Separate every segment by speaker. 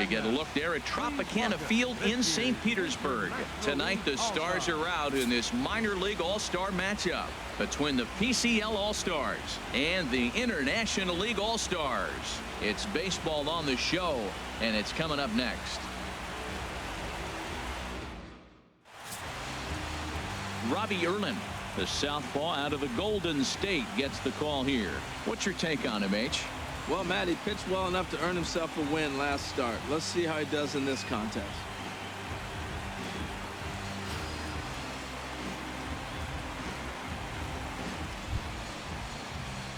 Speaker 1: We get a look there at Tropicana Field in St. Petersburg. Tonight, the Stars are out in this minor league all-star matchup between the PCL All-Stars and the International League All-Stars. It's baseball on the show, and it's coming up next. Robbie Erlin, the southpaw out of the Golden State, gets the call here. What's your take on him, H?
Speaker 2: Well, Matt, he pitched well enough to earn himself a win last start. Let's see how he does in this contest.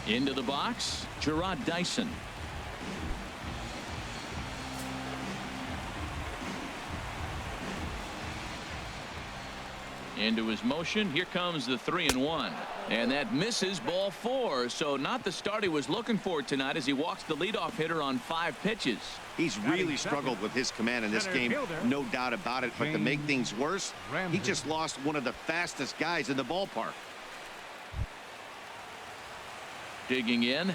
Speaker 1: Into the box, Gerard Dyson. Into his motion. Here comes the 3-1. And that misses, ball 4. So not the start he was looking for tonight as he walks the leadoff hitter on 5 pitches.
Speaker 3: He's really struggled with his command in this game, no doubt about it. But to make things worse, he just lost one of the fastest guys in the ballpark.
Speaker 1: Digging in,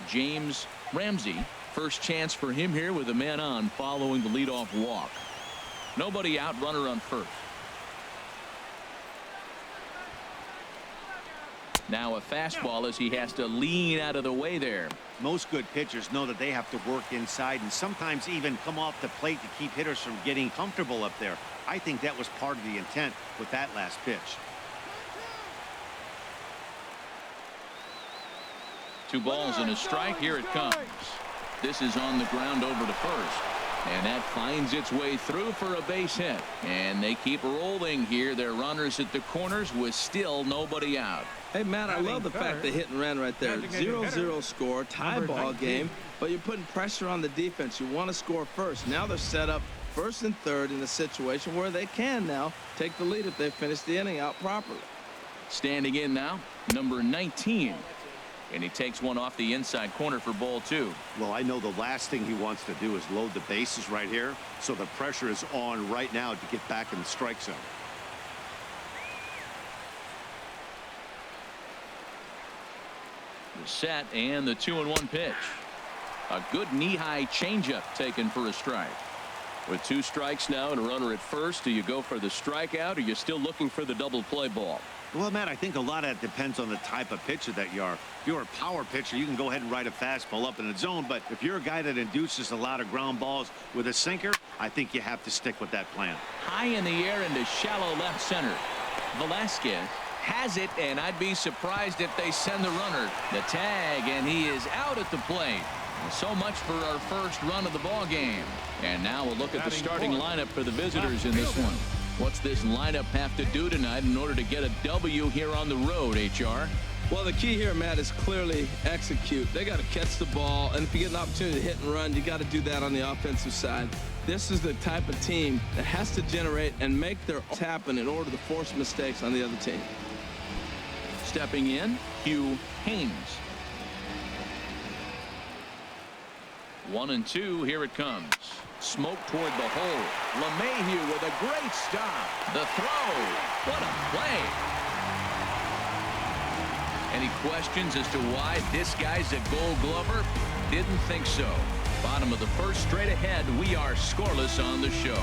Speaker 1: James Ramsey. First chance for him here with a man on following the leadoff walk. Nobody out, runner on first. Now a fastball as he has to lean out of the way there.
Speaker 3: Most good pitchers know that they have to work inside and sometimes even come off the plate to keep hitters from getting comfortable up there. I think that was part of the intent with that last pitch.
Speaker 1: 2 balls and a strike. Here it comes. This is on the ground over to first. And that finds its way through for a base hit. And they keep rolling here. Their runners at the corners with still nobody out.
Speaker 2: Hey, Matt, I love the fact they hit and ran right there. 0-0 score, tie ball game, but you're putting pressure on the defense. You want to score first. Now they're set up first and third in a situation where they can now take the lead if they finish the inning out properly.
Speaker 1: Standing in now, number 19. And he takes one off the inside corner for ball 2.
Speaker 3: Well, I know the last thing he wants to do is load the bases right here. So the pressure is on right now to get back in the strike zone.
Speaker 1: The set and the 2-1 pitch. A good knee-high changeup taken for a strike. With 2 strikes now and a runner at first, do you go for the strikeout or are you still looking for the double play ball?
Speaker 3: Well, Matt, I think a lot of that depends on the type of pitcher that you are. If you're a power pitcher, you can go ahead and ride a fastball up in the zone. But if you're a guy that induces a lot of ground balls with a sinker, I think you have to stick with that plan.
Speaker 1: High in the air into shallow left center. Velasquez has it, and I'd be surprised if they send the runner. The tag, and he is out at the plate. So much for our first run of the ball game. And now we'll look at the starting lineup for the visitors in this one. What's this lineup have to do tonight in order to get a W here on the road, HR?
Speaker 2: Well, the key here, Matt, is clearly execute. They got to catch the ball, and if you get an opportunity to hit and run, you got to do that on the offensive side. This is the type of team that has to generate and make their happen in order to force mistakes on the other team.
Speaker 1: Stepping in, Hugh Haynes. 1-2, here it comes. Smoke toward the hole. LeMahieu with a great stop. The throw. What a play. Any questions as to why this guy's a Gold Glover? Didn't think so. Bottom of the first, straight ahead. We are scoreless on the show.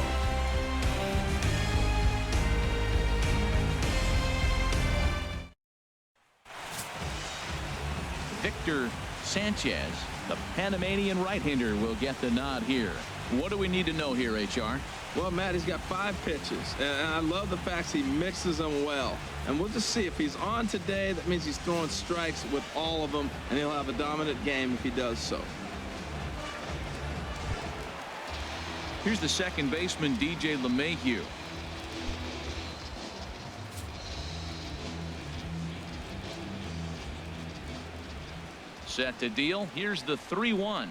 Speaker 1: Victor Sanchez, the Panamanian right-hander, will get the nod here. What do we need to know here, HR?
Speaker 2: Well, Matt, he's got 5 pitches, and I love the fact he mixes them well. And we'll just see if he's on today. That means he's throwing strikes with all of them, and he'll have a dominant game if he does so.
Speaker 1: Here's the second baseman, DJ LeMahieu. Set to deal. Here's the 3-1.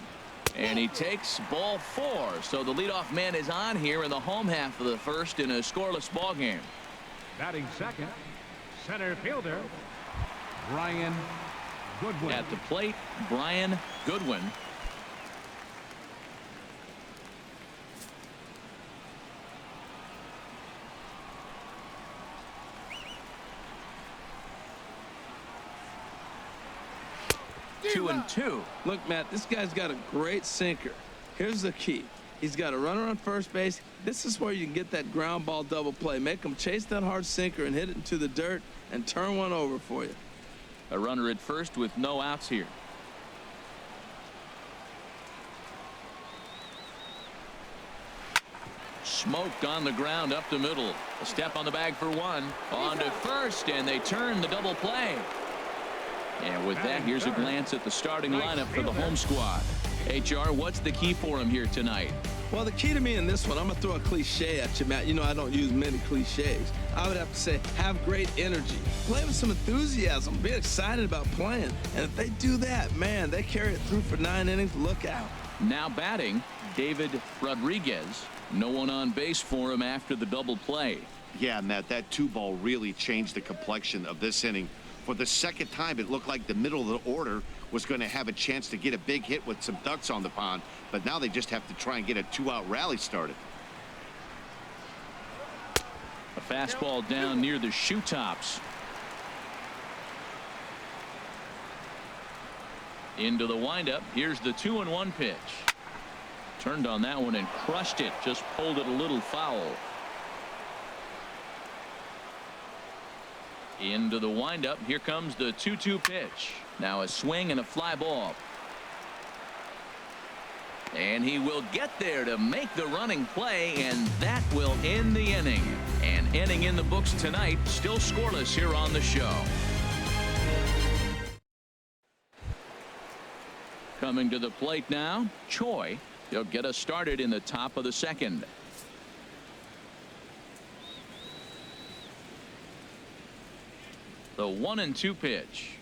Speaker 1: And he takes ball 4. So the leadoff man is on here in the home half of the first in a scoreless ball game.
Speaker 4: Batting second, center fielder, Brian Goodwin.
Speaker 1: At the plate, Brian Goodwin. Two and two.
Speaker 2: Look, Matt, this guy's got a great sinker. Here's the key. He's got a runner on first base. This is where you can get that ground ball double play. Make him chase that hard sinker and hit it into the dirt and turn one over for you.
Speaker 1: A runner at first with no outs here. Smoked on the ground up the middle. A step on the bag for one. On to first, and they turn the double play. And with that, here's a glance at the starting lineup for the home squad. HR, what's the key for him here tonight?
Speaker 2: Well, the key to me in this one, I'm going to throw a cliche at you, Matt. You know I don't use many cliches. I would have to say have great energy. Play with some enthusiasm. Be excited about playing. And if they do that, man, they carry it through for 9 innings. Look out.
Speaker 1: Now batting, David Rodriguez. No one on base for him after the double play.
Speaker 3: Yeah, Matt, that 2-ball really changed the complexion of this inning. For the second time, it looked like the middle of the order was going to have a chance to get a big hit with some ducks on the pond, but now they just have to try and get a 2-out rally started.
Speaker 1: A fastball down near the shoe tops. Into the windup. Here's the 2-1 pitch. Turned on that one and crushed it. Just pulled it a little foul. Into the windup. Here comes the 2-2 pitch. Now a swing and a fly ball. And he will get there to make the running play, and that will end the inning. An inning in the books tonight. Still scoreless here on the show. Coming to the plate now, Choi. He'll get us started in the top of the second. The 1-2 pitch.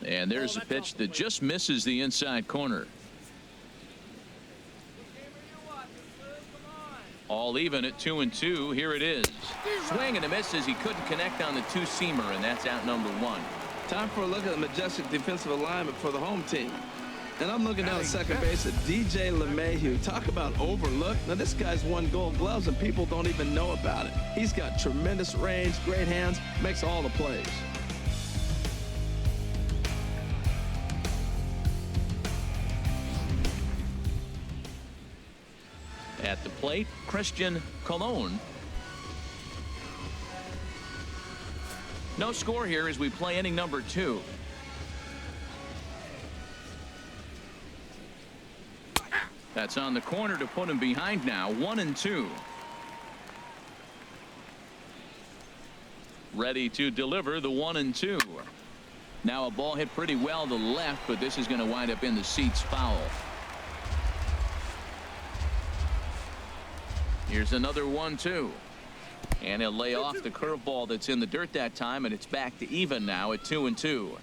Speaker 1: And there's a pitch that just misses the inside corner. All even at 2-2. Here it is. Swing and a miss as he couldn't connect on the two-seamer, and that's out number 1.
Speaker 2: Time for a look at the majestic defensive alignment for the home team. And I'm looking down at second base at DJ LeMahieu. Talk about overlooked. Now, this guy's won Gold Gloves, and people don't even know about it. He's got tremendous range, great hands, makes all the plays.
Speaker 1: At the plate, Christian Colon. No score here as we play inning number 2. That's on the corner to put him behind now. 1-2. Ready to deliver the 1-2. Now a ball hit pretty well to the left, but this is going to wind up in the seats foul. Here's another 1-2. And he'll lay off the curveball that's in the dirt that time, and it's back to even now at 2-2.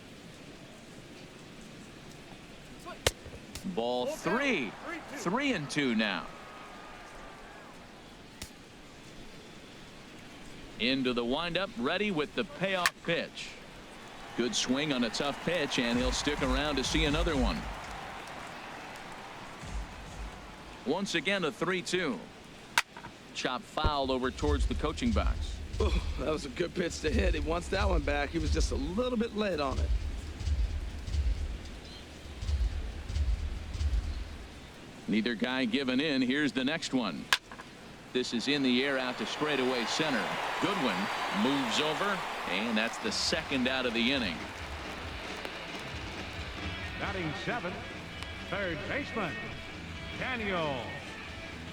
Speaker 1: Ball 3. 3-2 now. Into the windup, ready with the payoff pitch. Good swing on a tough pitch, and he'll stick around to see another one. Once again, a 3-2. Chop foul over towards the coaching box.
Speaker 2: Ooh, that was a good pitch to hit. He wants that one back. He was just a little bit late on it.
Speaker 1: Neither guy giving in. Here's the next one. This is in the air out to straightaway center. Goodwin moves over, and that's the second out of the inning.
Speaker 4: Batting 7th, third baseman, Daniel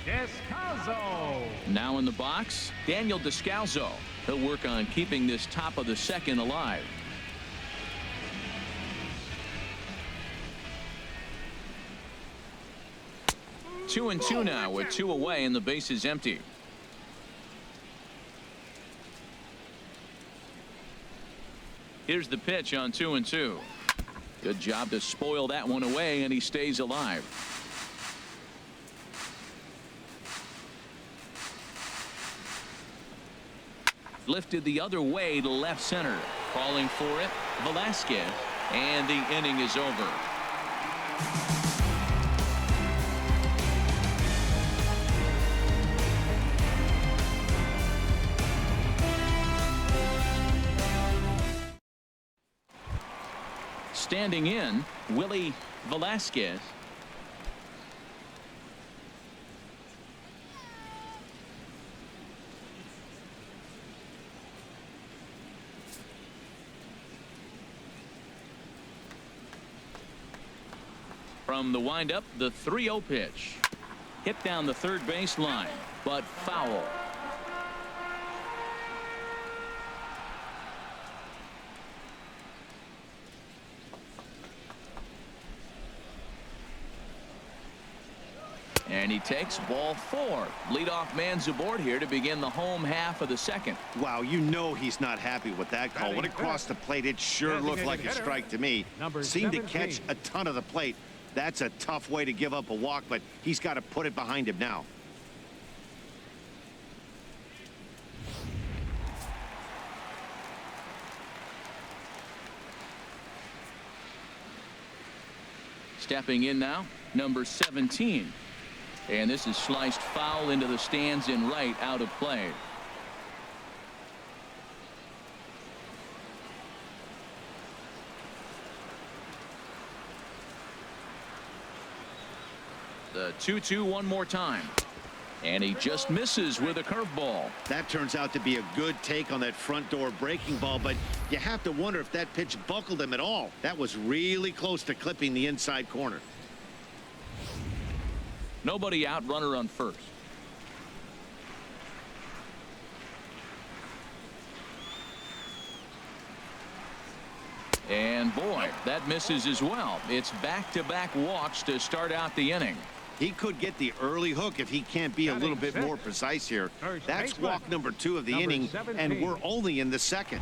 Speaker 4: Descalzo.
Speaker 1: Now in the box, Daniel Descalzo. He'll work on keeping this top of the second alive. Two and two now with 2 away and the base is empty. Here's the pitch on 2-2. Good job to spoil that one away, and he stays alive. Lifted the other way to left center. Calling for it, Velasquez, and the inning is over. Standing in, Willie Velasquez. From the windup, the 3-0 pitch. Hit down the third base line, but foul. And he takes ball 4. Leadoff man's aboard here to begin the home half of the second.
Speaker 3: Wow, you know he's not happy with that call. When it crossed the plate, it sure looked like a strike to me. Seemed to catch a ton of the plate. That's a tough way to give up a walk, but he's got to put it behind him now.
Speaker 1: Stepping in now, number 17. And this is sliced foul into the stands in right, out of play. The 2-2 one more time. And he just misses with a curveball.
Speaker 3: That turns out to be a good take on that front door breaking ball, but you have to wonder if that pitch buckled him at all. That was really close to clipping the inside corner.
Speaker 1: Nobody out, runner on first. And boy, that misses as well. It's back-to-back walks to start out the inning.
Speaker 3: He could get the early hook if he can't be a little bit more precise here. That's walk number 2 of the inning, and we're only in the second.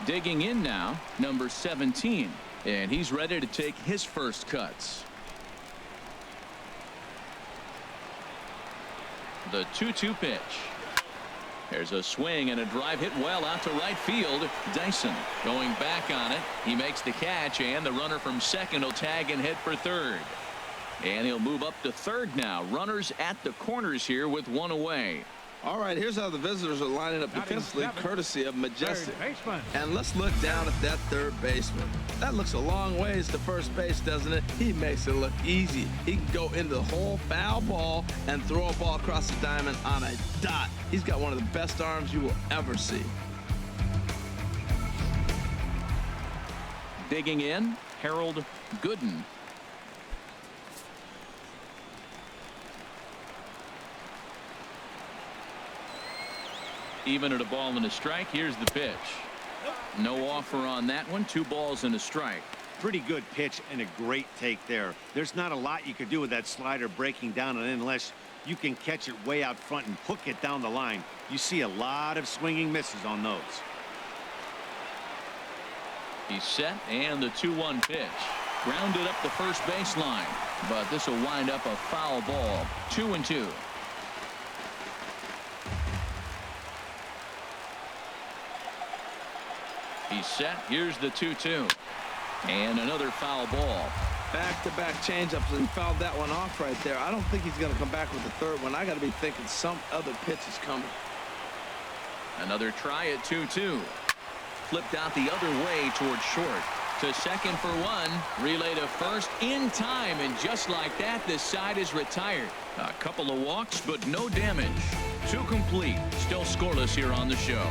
Speaker 1: Digging in now, number 17, and he's ready to take his first cuts. The 2-2 pitch. There's a swing and a drive hit well out to right field. Dyson going back on it. He makes the catch, and the runner from second will tag and hit for third. And he'll move up to third now. Runners at the corners here with one away.
Speaker 2: All right, here's how the visitors are lining up defensively, courtesy of Majestic. And let's look down at that third baseman. That looks a long ways to first base, doesn't it? He makes it look easy. He can go into the hole, foul ball, and throw a ball across the diamond on a dot. He's got one of the best arms you will ever see.
Speaker 1: Digging in, Harold Gooden. Even at a ball and a strike. Here's the pitch. No offer on that one. 2 balls and a strike.
Speaker 3: Pretty good pitch and a great take there. There's not a lot you could do with that slider breaking down, and unless you can catch it way out front and hook it down the line, you see a lot of swinging misses on those.
Speaker 1: He's set, and the 2-1 pitch. Grounded up the first baseline, but this will wind up a foul ball. 2-2. He's set. Here's the 2-2. And another foul ball.
Speaker 2: Back-to-back changeups, and he fouled that one off right there. I don't think he's going to come back with the third one. I got to be thinking some other pitch is coming.
Speaker 1: Another try at 2-2. Flipped out the other way towards short. To second for 1. Relay to first in time, and just like that, this side is retired. A couple of walks, but no damage. 2 complete. Still scoreless here on the show.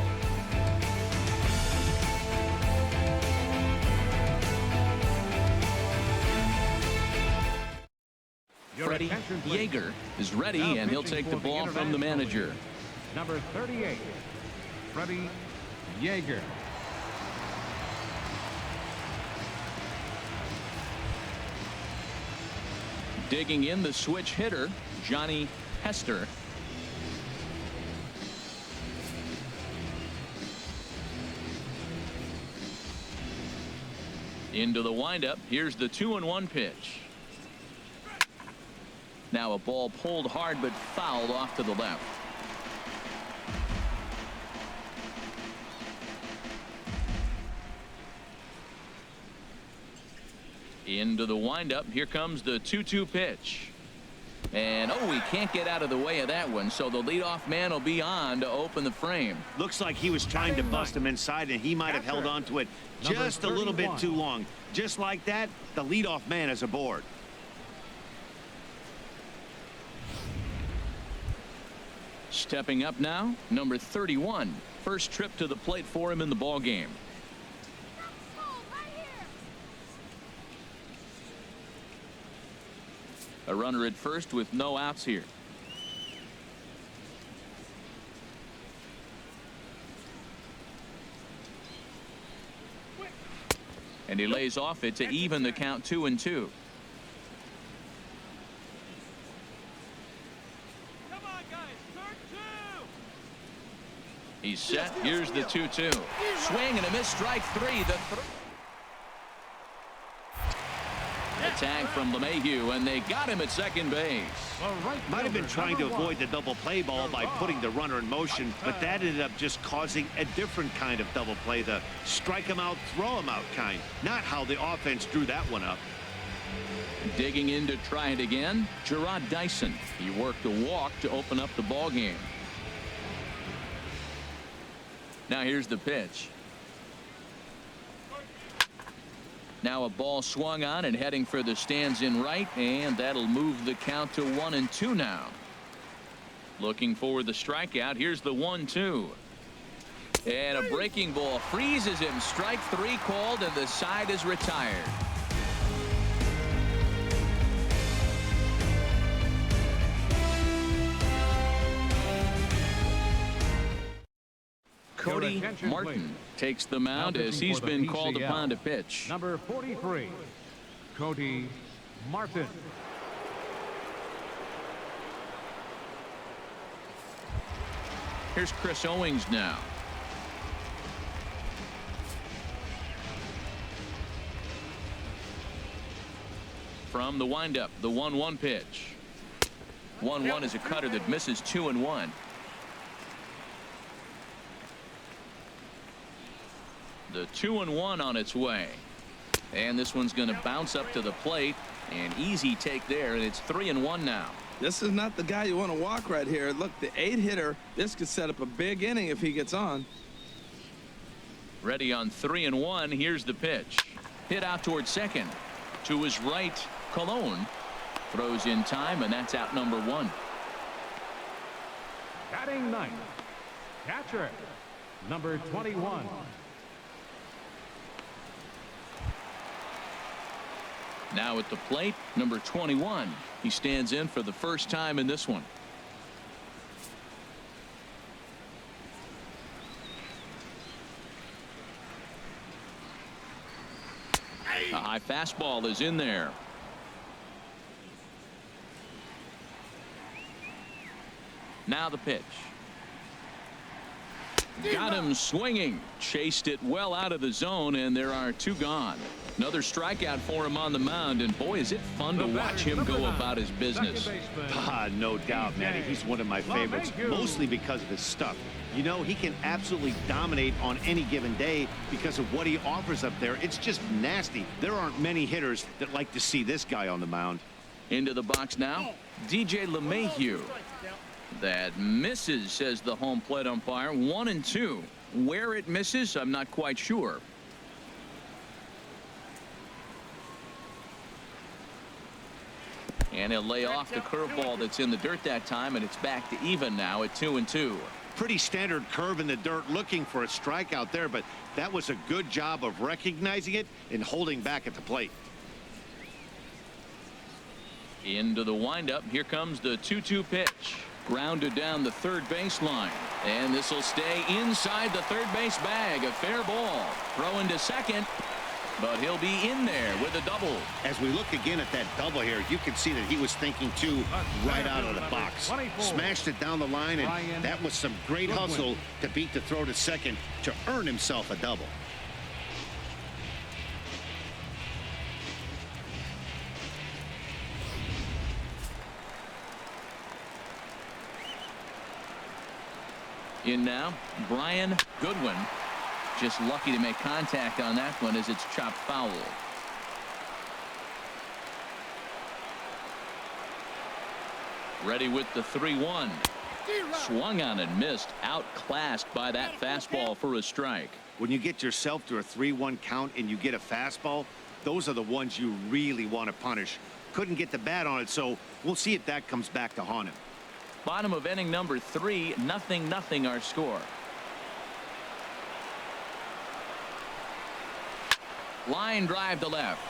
Speaker 1: Freddie Yeager is ready, and he'll take the ball from the manager.
Speaker 4: Number 38, Freddie Yeager.
Speaker 1: Digging in, the switch hitter, Johnny Hester. Into the windup. Here's the 2-1 pitch. Now a ball pulled hard but fouled off to the left. Into the windup. Here comes the 2-2 pitch. And oh, he can't get out of the way of that one, so the leadoff man will be on to open the frame.
Speaker 3: Looks like he was trying to bust him inside, and he might have held on to it just a little bit too long. Just like that, the leadoff man is aboard.
Speaker 1: Stepping up now, number 31. First trip to the plate for him in the ball game. A runner at first with no outs here. And he lays off it to even the count 2-2. He's set. Here's the 2-2. Swing and a miss. Strike three. The tag from LeMahieu, and they got him at second base.
Speaker 3: Might have been trying to avoid the double play ball by putting the runner in motion, but that ended up just causing a different kind of double play, the strike him out, throw him out kind. Not how the offense drew that one up.
Speaker 1: Digging in to try it again, Gerard Dyson. He worked a walk to open up the ball game. Now here's the pitch. Now a ball swung on and heading for the stands in right, and that'll move the count to 1-2 now. Looking for the strikeout. Here's the 1-2. And a breaking ball freezes him. Strike three called, and the side is retired. Cody Martin takes the mound as he's been called upon to pitch.
Speaker 4: Number 43, Cody Martin.
Speaker 1: Here's Chris Owings now. From the windup, the 1-1 pitch. 1-1 is a cutter that misses 2-1. The 2-1 on its way, and this one's going to bounce up to the plate. An easy take there, and it's 3-1 now.
Speaker 2: This is not the guy you want to walk right here. Look, the 8-hitter, this could set up a big inning if he gets on.
Speaker 1: Ready on 3-1. Here's the pitch. Hit out towards second. To his right, Colon throws in time, and that's out number 1.
Speaker 4: Batting ninth, catcher, number 21.
Speaker 1: Now at the plate, number 21. He stands in for the first time in this one. A high fastball is in there. Now the pitch. Got him swinging. Chased it well out of the zone, and there are 2 gone. Another strikeout for him on the mound, and boy, is it fun to watch him go about his business.
Speaker 3: No doubt, Manny. He's one of my favorites, mostly because of his stuff. You know, he can absolutely dominate on any given day because of what he offers up there. It's just nasty. There aren't many hitters that like to see this guy on the mound.
Speaker 1: Into the box now, DJ LeMahieu. That misses, says the home plate umpire. 1-2. Where it misses, I'm not quite sure. And he'll lay off the curveball that's in the dirt that time, and it's back to even now at 2-2.
Speaker 3: Pretty standard curve in the dirt, looking for a strikeout there, but that was a good job of recognizing it and holding back at the plate.
Speaker 1: Into the windup. Here comes the 2-2 pitch. Grounded down the third baseline, and this will stay inside the third base bag. A fair ball. Throw into second, but he'll be in there with a double.
Speaker 3: As we look again at that double here, you can see that he was thinking too right out of the box. Smashed it down the line, and that was some great hustle to beat the throw to second to earn himself a double.
Speaker 1: In now, Brian Goodwin. Just lucky to make contact on that one as it's chopped foul. Ready with the 3-1. Swung on and missed. Outclassed by that fastball for a strike.
Speaker 3: When you get yourself to a 3-1 count and you get a fastball, those are the ones you really want to punish. Couldn't get the bat on it, so we'll see if that comes back to haunt him.
Speaker 1: Bottom of inning number 3, 0-0 our score. Line drive to left.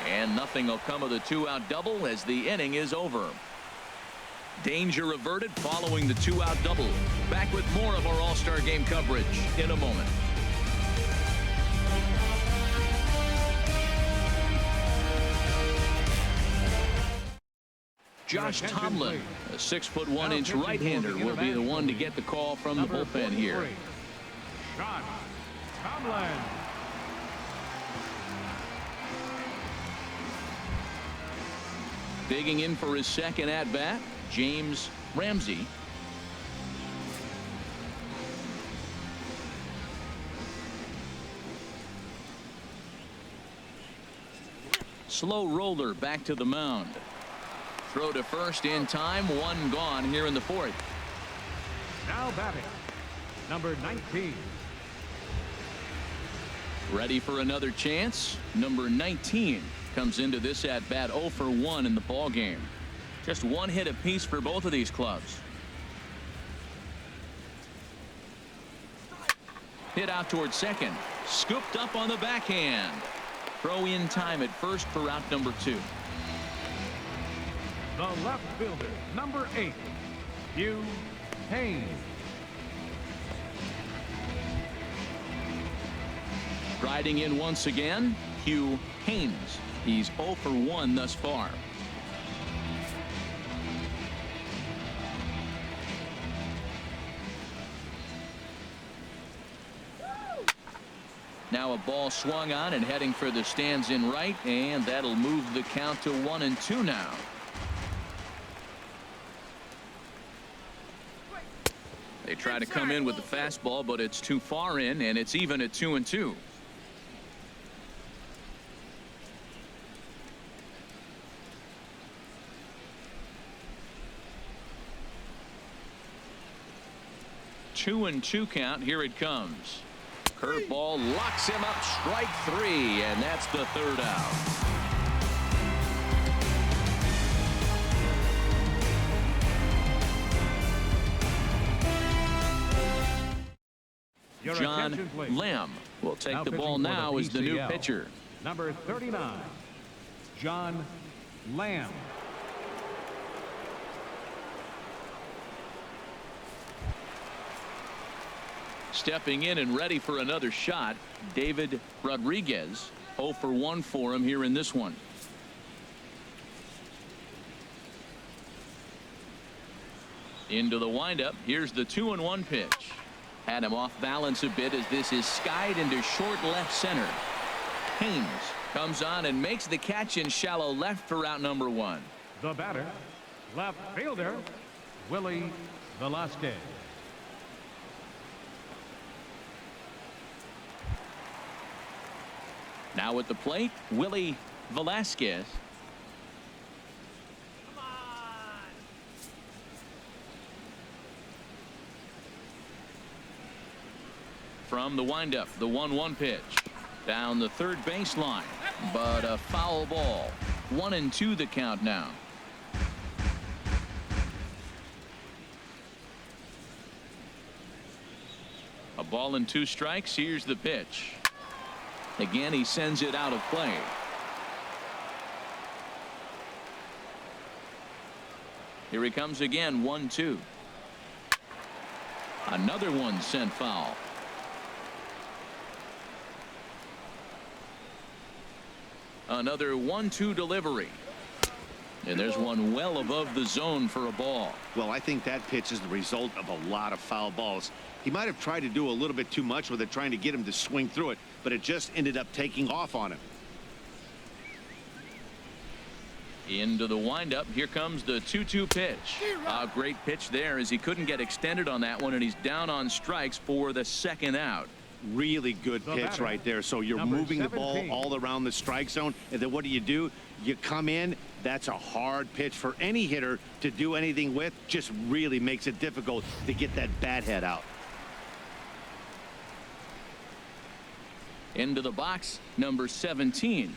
Speaker 1: And nothing will come of the 2-out double as the inning is over. Danger averted following the 2-out double. Back with more of our All-Star Game coverage in a moment. Josh Tomlin, a 6'1" right-hander, will be the one to get the call from the bullpen here.
Speaker 4: Josh Tomlin.
Speaker 1: Digging in for his second at-bat, James Ramsey. Slow roller back to the mound. Throw to first in time. One gone here in the fourth.
Speaker 4: Now batting, number 19.
Speaker 1: Ready for another chance. Number 19 comes into this at bat 0 for 1 in the ball game. Just one hit apiece for both of these clubs. Hit out towards second. Scooped up on the backhand. Throw in time at first for out number 2.
Speaker 4: The left fielder, number 8, Hugh Haynes.
Speaker 1: Riding in once again, Hugh Haynes. He's 0 for 1 thus far. Now a ball swung on and heading for the stands in right, and that'll move the count to 1-2 now. They try to come in with the fastball, but it's too far in, and it's even at 2-2. Two and 2 count. Here it comes. Curveball locks him up. Strike 3, and that's the 3rd out. John Lamb will take the ball now as the new pitcher.
Speaker 4: Number 39, John Lamb.
Speaker 1: Stepping in and ready for another shot, David Rodriguez. 0 for 1 for him here in this one. Into the windup. Here's the 2-1 pitch. Had him off balance a bit as this is skied into short left center. Haynes comes on and makes the catch in shallow left for out number 1.
Speaker 4: The batter, left fielder, Willie Velasquez.
Speaker 1: Now at the plate, Willie Velasquez. From the windup, the 1-1 pitch. Down the third baseline, but a foul ball. 1-2 the count now. A ball and 2 strikes. Here's the pitch. Again, he sends it out of play. Here he comes again. 1-2. Another one sent foul. Another 1-2 delivery. And there's one well above the zone for a ball.
Speaker 3: Well, I think that pitch is the result of a lot of foul balls. He might have tried to do a little bit too much with it, trying to get him to swing through it, but it just ended up taking off on him.
Speaker 1: Into the windup. Here comes the 2-2 pitch. A great pitch there as he couldn't get extended on that one, and he's down on strikes for the 2nd out.
Speaker 3: Really good pitch right there. So you're moving the ball all around the strike zone, and then what do? You come in. That's a hard pitch for any hitter to do anything with. Just really makes it difficult to get that bat head out.
Speaker 1: Into the box, number 17.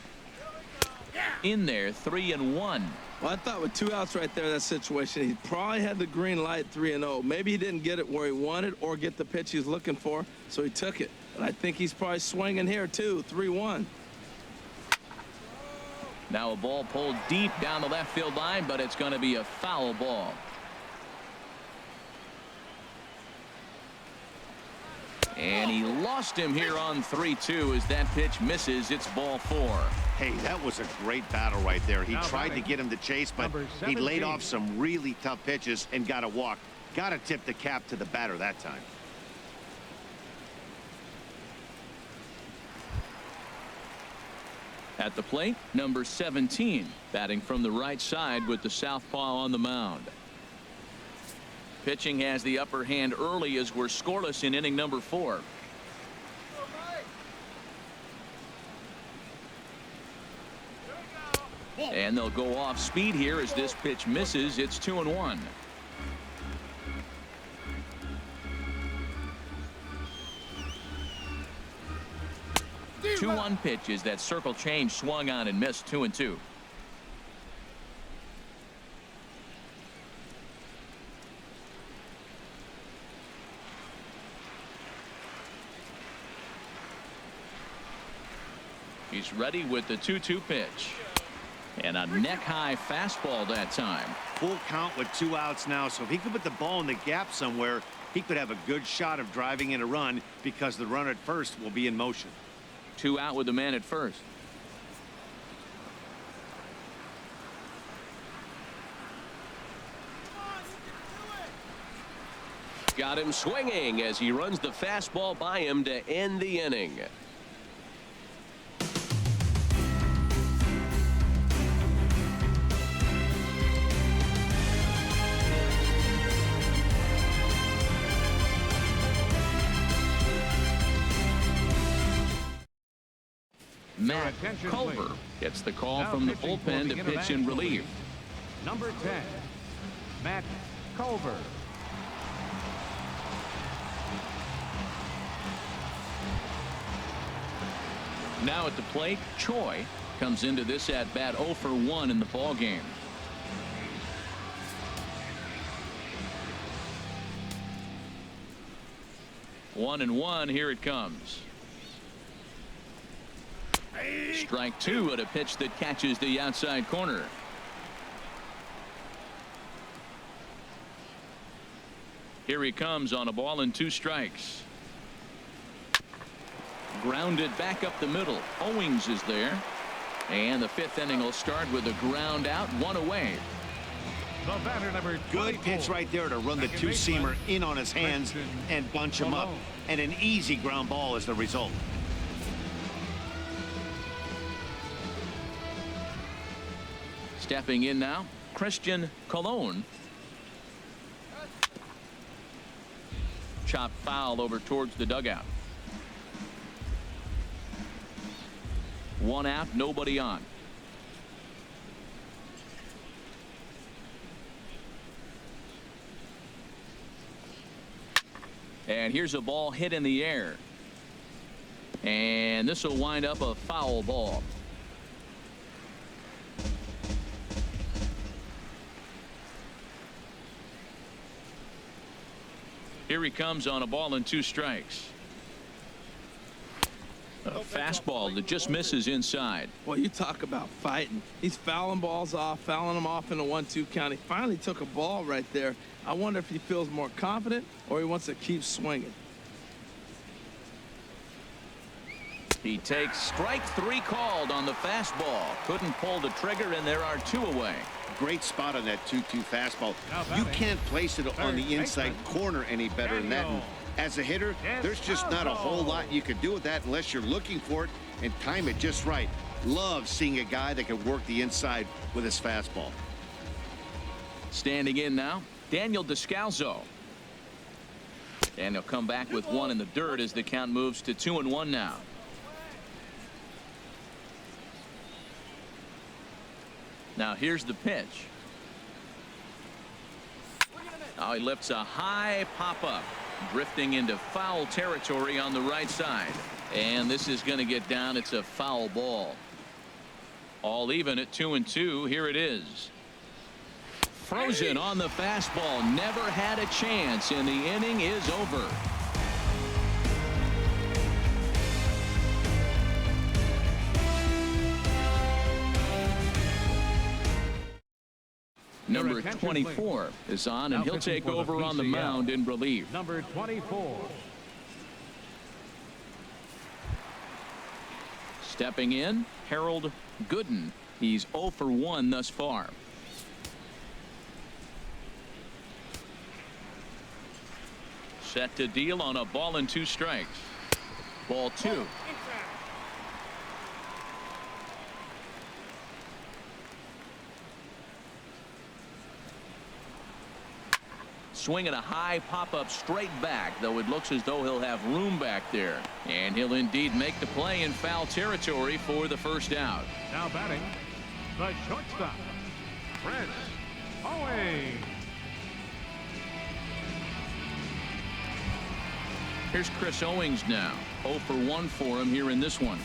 Speaker 1: In there, 3-1.
Speaker 2: Well, I thought with 2 outs right there, that situation, he probably had the green light 3-0. Maybe he didn't get it where he wanted or get the pitch he's looking for, so he took it. But I think he's probably swinging here, too, 3-1.
Speaker 1: Now a ball pulled deep down the left field line, but it's going to be a foul ball. And he lost him here on 3-2 as that pitch misses. It's ball 4.
Speaker 3: Hey, that was a great battle right there. He
Speaker 4: Now
Speaker 3: tried to get him to chase, but he laid
Speaker 4: 17.
Speaker 3: off some really tough pitches and got a walk. Got to tip the cap to the batter that time.
Speaker 1: At the plate, number 17, batting from the right side with the southpaw on the mound. Pitching has the upper hand early as we're scoreless in inning number 4. And they'll go off speed here as this pitch misses. It's 2-1. Two-one pitch as that circle change swung on and missed. 2-2. He's ready with the 2-2 pitch. And a neck-high fastball that time.
Speaker 3: Full count with 2 outs now, so if he could put the ball in the gap somewhere, he could have a good shot of driving in a run because the runner at first will be in motion.
Speaker 1: 2 out with the man at first.
Speaker 5: Got him swinging as he runs the fastball by him to end the inning.
Speaker 1: Matt Culver gets the call from the bullpen to pitch in relief.
Speaker 4: Number 10, Matt Culver.
Speaker 1: Now at the plate, Choi comes into this at bat 0 for 1 in the ball game. One and one. Here it comes. Strike 2 at a pitch that catches the outside corner. Here he comes on a ball and 2 strikes. Grounded back up the middle. Owings is there. And the 5th inning will start with a ground out, 1 away.
Speaker 4: The batter, number 24.
Speaker 3: Good pitch right there to run the 2-seamer in on his hands and bunch him up. And an easy ground ball is the result.
Speaker 1: Stepping in now, Christian Colon. Chopped foul over towards the dugout. 1 out, nobody on. And here's a ball hit in the air. And this will wind up a foul ball. Here he comes on a ball and 2 strikes. A fastball that just misses inside.
Speaker 2: Well, you talk about fighting. He's fouling balls off, fouling them off in a 1-2 count. He finally took a ball right there. I wonder if he feels more confident or he wants to keep swinging.
Speaker 1: He takes strike 3 called on the fastball. Couldn't pull the trigger, and there are 2 away.
Speaker 3: Great spot on that 2-2 fastball. You can't place it on the inside corner any better than that. And as a hitter, there's just not a whole lot you can do with that unless you're looking for it and time it just right. Love seeing a guy that can work the inside with his fastball.
Speaker 1: Standing in now, Daniel Descalzo. And he'll come back with 1 in the dirt as the count moves to 2-1 now. Now here's the pitch. Now he lifts a high pop-up, drifting into foul territory on the right side. And this is going to get down. It's a foul ball. All even at 2-2. Here it is. Frozen on the fastball. Never had a chance, and the inning is over. Number 24 is on, and he'll take over on the mound in relief.
Speaker 4: Number 24.
Speaker 1: Stepping in, Harold Gooden. He's 0 for 1 thus far. Set to deal on a ball and 2 strikes. Ball 2. Swinging a high pop-up straight back, though it looks as though he'll have room back there. And he'll indeed make the play in foul territory for the first out.
Speaker 4: Now batting, the shortstop, Chris Owings.
Speaker 1: Here's Chris Owings now. 0 for 1 for him here in this one.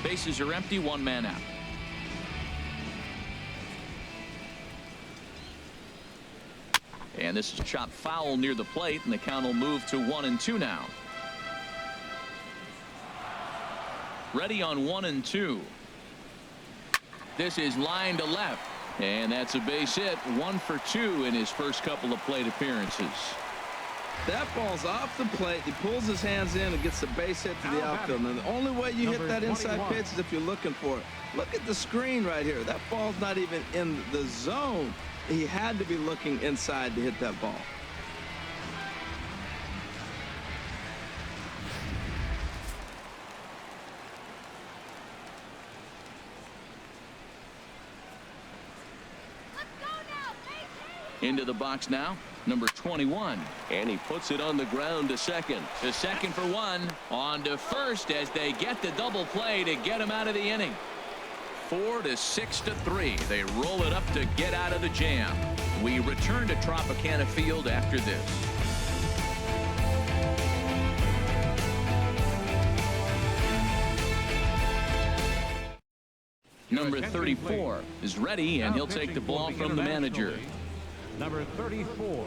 Speaker 1: Bases are empty, 1 man out. And this is chopped foul near the plate, and the count will move to 1-2 now. Ready on 1-2. This is line to left, and that's a base hit. 1 for 2 in his first couple of plate appearances.
Speaker 2: That ball's off the plate. He pulls his hands in and gets the base hit to the outfield. And the only way you hit that inside pitch is if you're looking for it. Look at the screen right here. That ball's not even in the zone. He had to be looking inside to hit that ball.
Speaker 1: Into the box now, number 21.
Speaker 5: And he puts it on the ground to second.
Speaker 1: To second for 1. On to first as they get the double play to get him out of the inning. 4 to 6 to 3. They roll it up to get out of the jam. We return to Tropicana Field after this. Number 34 is ready, and he'll take the ball from the manager.
Speaker 4: Number 34.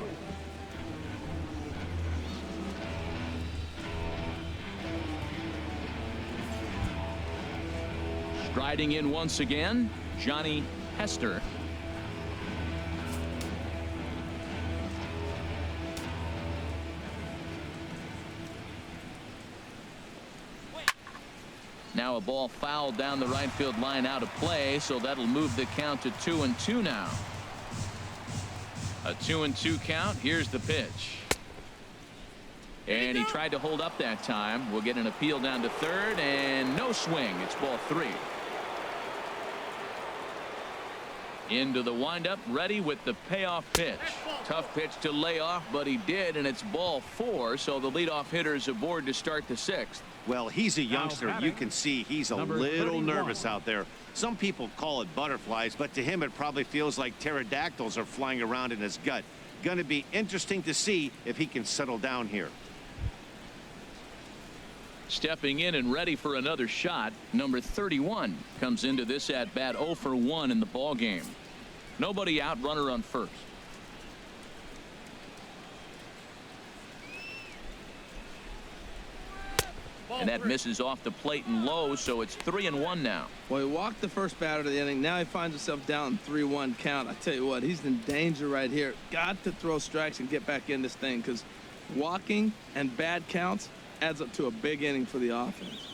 Speaker 1: Striding in once again, Johnny Hester. Now a ball fouled down the right field line out of play, so that'll move the count to 2-2 now. A 2-2 count. Here's the pitch. And he tried to hold up that time. We'll get an appeal down to third, and no swing. It's ball 3. Into the windup, ready with the payoff pitch. Tough pitch to lay off, but he did, and it's ball 4, so the leadoff hitter is aboard to start the 6th.
Speaker 3: Well, he's a youngster. You can see he's a little nervous out there. Some people call it butterflies, but to him it probably feels like pterodactyls are flying around in his gut. Going to be interesting to see if he can settle down here.
Speaker 1: Stepping in and ready for another shot, number 31 comes into this at bat 0 for 1 in the ball game. Nobody out, runner on first. And that misses off the plate and low, so it's 3-1 now.
Speaker 2: Well, he walked the first batter of the inning. Now he finds himself down 3-1 count. I tell you what, he's in danger right here. Got to throw strikes and get back in this thing, because walking and bad counts adds up to a big inning for the offense.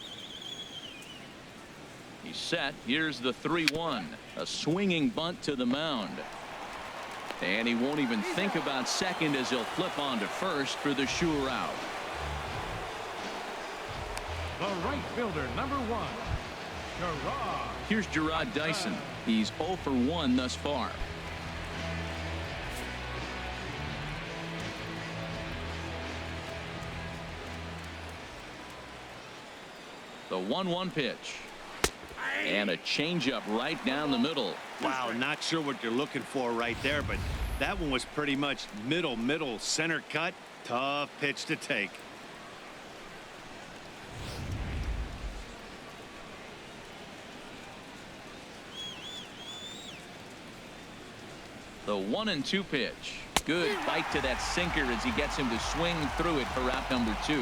Speaker 1: He's set. Here's the 3-1. A swinging bunt to the mound. And he won't even think about second as he'll flip on to first for the sure out.
Speaker 4: The right fielder, number 1, Gerard.
Speaker 1: Here's Gerard Dyson. He's 0 for 1 thus far. The 1-1 pitch. And a changeup right down the middle.
Speaker 3: Wow, not sure what you're looking for right there, but that one was pretty much middle center cut. Tough pitch to take.
Speaker 1: The 1-2 pitch. Good bite to that sinker as he gets him to swing through it for out number 2.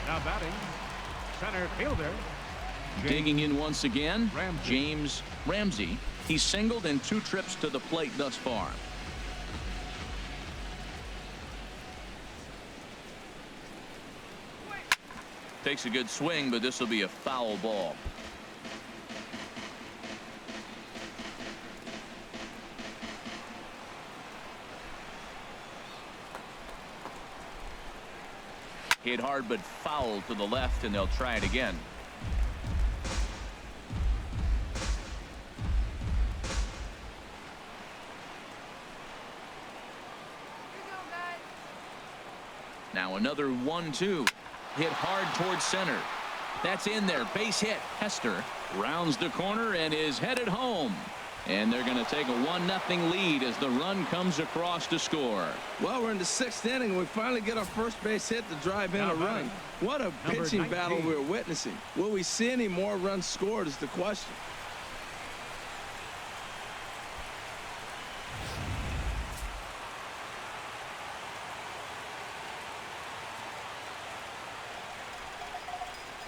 Speaker 4: Now batting, center fielder.
Speaker 1: Digging in once again,
Speaker 4: Ramsey.
Speaker 1: James Ramsey. He's singled in 2 trips to the plate thus far. Takes a good swing, but this will be a foul ball. Hit hard but foul to the left, and they'll try it again. Now another 1-2. Hit hard towards center. That's in there. Base hit. Hester rounds the corner and is headed home. And they're going to take a 1-0 lead as the run comes across to score.
Speaker 2: Well, we're in the 6th inning. We finally get our first base hit to drive in a run. What a pitching battle we're witnessing. Will we see any more runs scored is the question.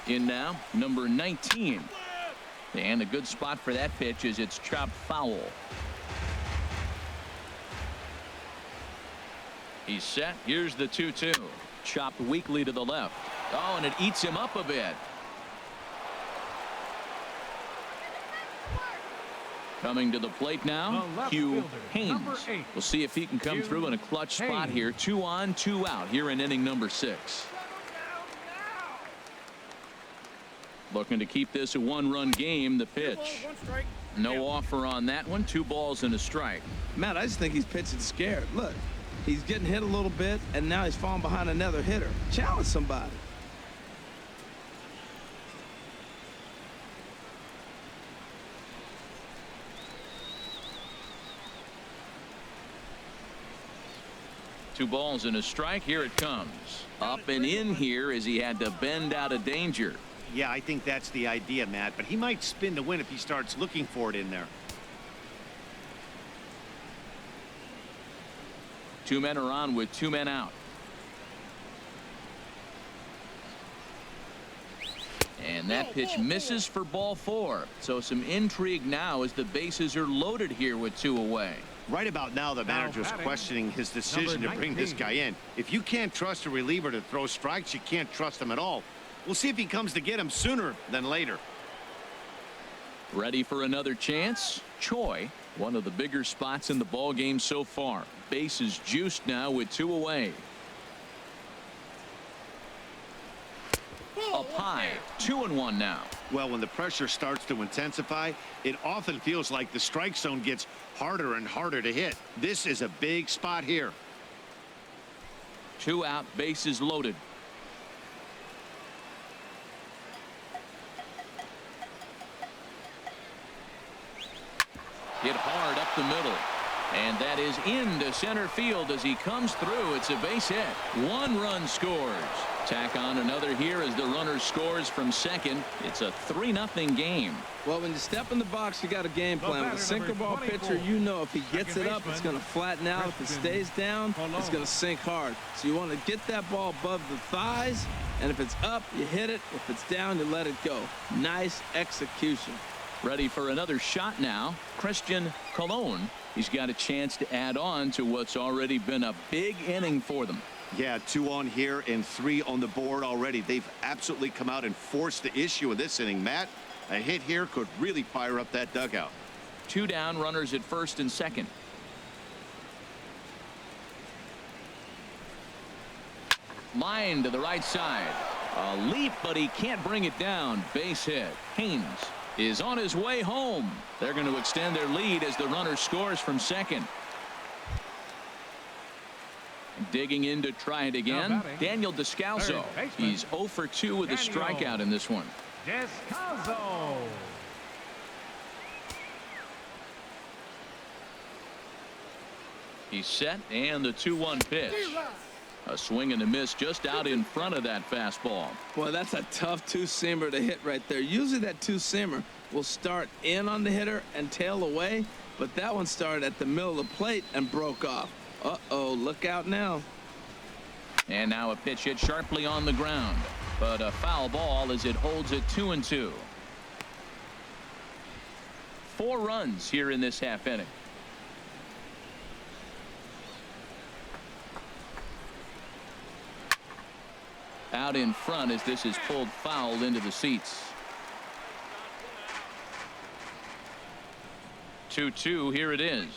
Speaker 1: In now, number 19. And a good spot for that pitch is it's chopped foul. He's set. Here's the 2-2. Chopped weakly to the left. Oh, and it eats him up a bit. Coming to the plate now, Hugh Haynes. We'll see if he can come through in a clutch spot here. 2 on, 2 out here in inning number 6. Looking to keep this a 1-run game. The pitch. No offer on that one. 2 balls and a strike.
Speaker 2: Matt, I just think he's pitching scared. Look, he's getting hit a little bit, and now he's falling behind another hitter. Challenge somebody.
Speaker 1: Two balls and a strike. Here it comes. Up and in here as he had to bend out of danger.
Speaker 3: Yeah, I think that's the idea, Matt, but he might spin to win if he starts looking for it in there.
Speaker 1: 2 men are on with 2 men out. And that pitch misses for ball 4. So some intrigue now as the bases are loaded here with 2 away.
Speaker 3: Right about now, the manager's questioning his decision to bring this guy in. If you can't trust a reliever to throw strikes, you can't trust him at all. We'll see if he comes to get him sooner than later.
Speaker 1: Ready for another chance? Choi, one of the bigger spots in the ball game so far. Bases juiced now with 2 away. Up high, 2-1 now.
Speaker 3: Well, when the pressure starts to intensify, it often feels like the strike zone gets harder and harder to hit. This is a big spot here.
Speaker 1: 2 out, bases loaded. Hit hard up the middle. And that is into center field as he comes through. It's a base hit. 1 run scores. Tack on another here as the runner scores from second. It's a 3-0 game.
Speaker 2: Well, when you step in the box, you got a game plan. With a sinker ball pitcher, you know if he gets it up, it's going to flatten out. If it stays down, it's going to sink hard. So you want to get that ball above the thighs, and if it's up, you hit it. If it's down, you let it go. Nice execution.
Speaker 1: Ready for another shot now. Christian Colon. He's got a chance to add on to what's already been a big inning for them.
Speaker 3: Yeah, 2 on here and 3 on the board already. They've absolutely come out and forced the issue in this inning, Matt. A hit here could really fire up that dugout.
Speaker 1: 2 down, runners at first and second. Line to the right side. A leap, but he can't bring it down. Base hit. Haynes is on his way home. They're going to extend their lead as the runner scores from second. Digging in to try it again. Daniel Descalso. He's 0 for 2 with a strikeout in this one.
Speaker 4: Descalso.
Speaker 1: He's set, and the 2-1 pitch. A swing and a miss just out in front of that fastball.
Speaker 2: Boy, that's a tough 2-seamer to hit right there. Usually that 2-seamer will start in on the hitter and tail away, but that one started at the middle of the plate and broke off. Uh-oh, look out now.
Speaker 1: And now a pitch hit sharply on the ground, but a foul ball as it holds it 2-2. 4 runs here in this half inning. Out in front as this is pulled foul into the seats. 2-2. Here it is.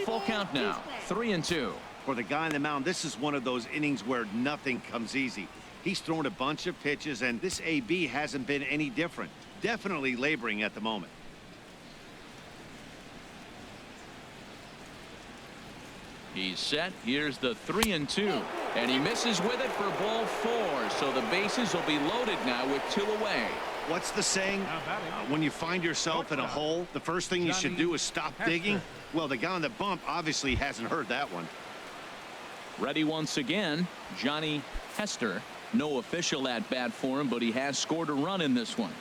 Speaker 1: Full count now. 3-2.
Speaker 3: For the guy on the mound, this is one of those innings where nothing comes easy. He's thrown a bunch of pitches, and this AB hasn't been any different. Definitely laboring at the moment.
Speaker 1: He's set. Here's the 3-2. And he misses with it for ball 4. So the bases will be loaded now with 2 away.
Speaker 3: What's the saying? When you find yourself in a hole, the first thing you should do is stop digging. Well, the guy on the bump obviously hasn't heard that one.
Speaker 1: Ready once again, Johnny Hester. No official at bat for him, but he has scored a run in this one.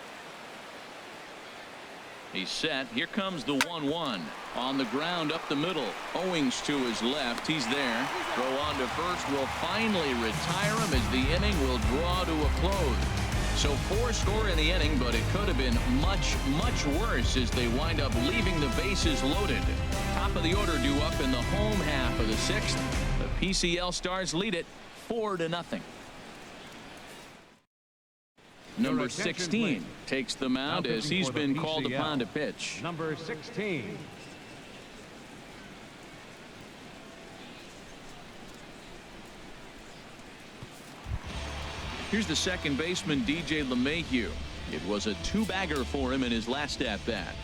Speaker 1: He's set. Here comes the 1-1. On the ground up the middle. Owings to his left. He's there. Throw on to first will finally retire him as the inning will draw to a close. So 4 score in the inning, but it could have been much, much worse as they wind up leaving the bases loaded. Top of the order due up in the home half of the 6th. The PCL Stars lead it 4-0. Number 16 takes the mound as he's been called upon to pitch.
Speaker 4: Number 16.
Speaker 1: Here's the second baseman, DJ LeMahieu. It was a 2-bagger for him in his last at-bat.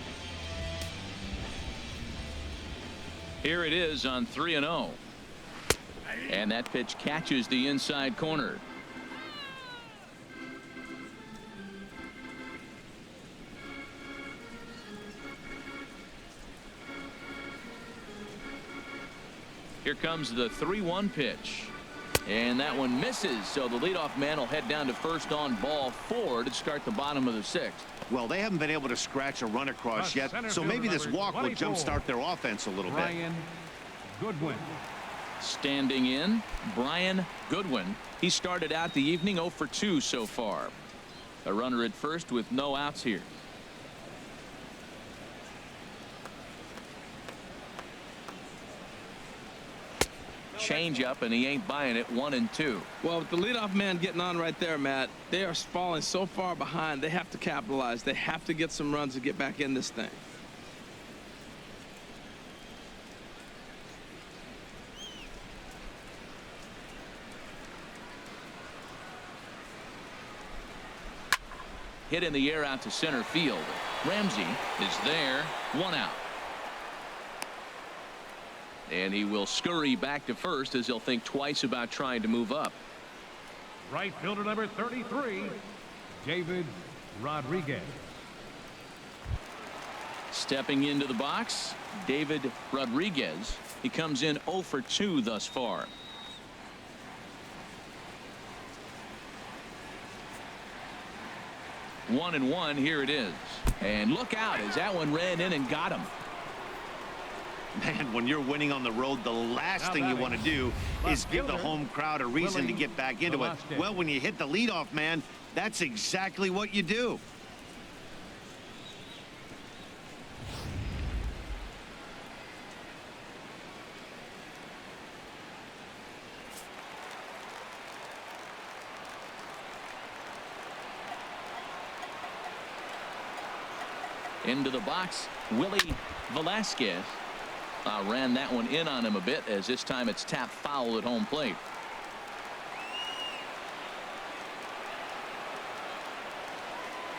Speaker 1: Here it is on 3-0. And that pitch catches the inside corner. Here comes the 3-1 pitch. And that one misses, so the leadoff man will head down to first on ball 4 to start the bottom of the 6th.
Speaker 3: Well, they haven't been able to scratch a run across yet, so maybe this walk will jumpstart their offense a little bit.
Speaker 4: Brian Goodwin.
Speaker 1: Standing in, Brian Goodwin. He started out the evening 0 for 2 so far. A runner at first with no outs here. Change up, and he ain't buying it. 1-2.
Speaker 2: Well, with the leadoff man getting on right there, Matt, they are falling so far behind. They have to capitalize. They have to get some runs to get back in this thing.
Speaker 1: Hit in the air out to center field. Ramsey is there. 1 out. And he will scurry back to first as he'll think twice about trying to move up.
Speaker 4: Right fielder number 33, David Rodriguez.
Speaker 1: Stepping into the box, David Rodriguez. He comes in 0 for 2 thus far. One and one. Here it is. And look out as that one ran in and got him.
Speaker 3: Man, when you're winning on the road, the last thing you want to do is give the home crowd a reason to get back into it. Well, when you hit the leadoff man, that's exactly what you do.
Speaker 1: Into the box, Willie Velasquez. Ran that one in on him a bit, as this time it's tapped foul at home plate.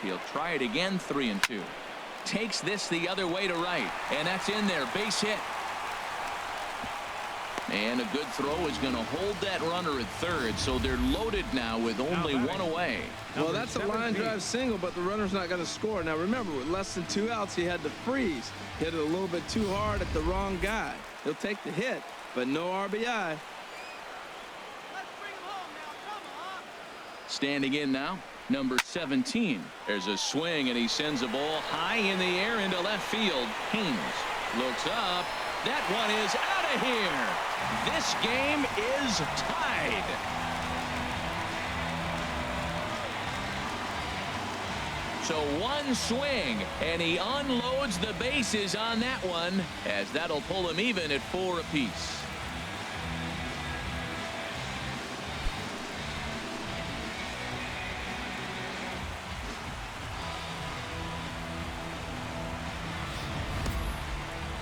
Speaker 1: He'll try it again. 3-2. Takes this the other way to right, and that's in there. Base hit. And a good throw is going to hold that runner at third, so they're loaded now with only 1 away.
Speaker 2: Well, that's a line drive single, but the runner's not going to score. Now, remember, with less than 2 outs, he had to freeze. Hit it a little bit too hard at the wrong guy. He'll take the hit, but no RBI.
Speaker 1: Standing in now, number 17. There's a swing, and he sends a ball high in the air into left field. Haynes looks up. That one is out of here. This game is tied. So one swing, and he unloads the bases on that one, as that'll pull him even at 4 apiece.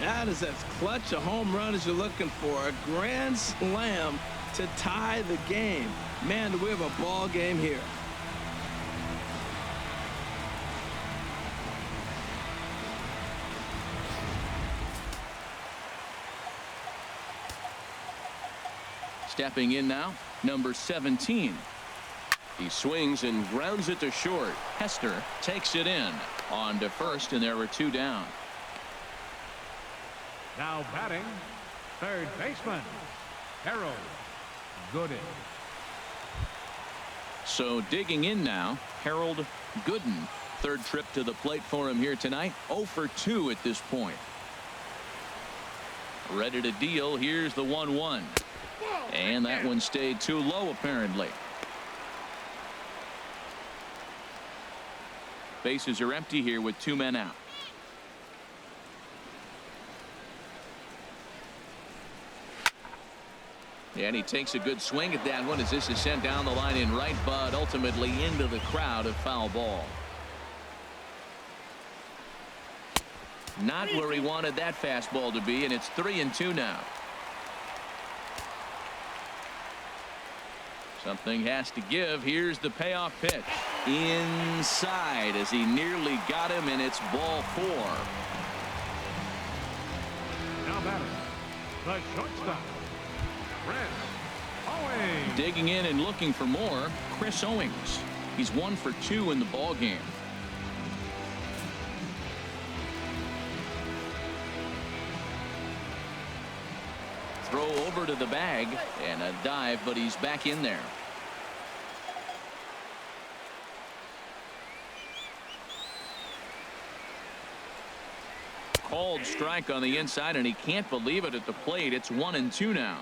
Speaker 2: That is as clutch a home run as you're looking for. A grand slam to tie the game. Man, do we have a ball game here.
Speaker 1: Stepping in now, number 17.
Speaker 5: He swings and grounds it to short.
Speaker 1: Hester takes it in. On to first, and there were 2 down.
Speaker 4: Now batting, third baseman, Harold Gooden.
Speaker 1: So digging in now, Harold Gooden. Third trip to the plate for him here tonight. 0 for 2 at this point. Ready to deal. Here's the 1-1. And that one stayed too low, apparently. Bases are empty here with 2 men out. And he takes a good swing at that one as this is sent down the line in right, but ultimately into the crowd, of foul ball. Not where he wanted that fastball to be, and it's 3-2 now. Something has to give. Here's the payoff pitch. Inside as he nearly got him, and it's ball 4.
Speaker 4: Now batting, the shortstop, Chris Owings.
Speaker 1: Digging in and looking for more, Chris Owings. He's 1 for 2 in the ball game. Throw over to the bag and a dive, but he's back in there. Called strike on the inside, and he can't believe it at the plate. It's 1-2 now.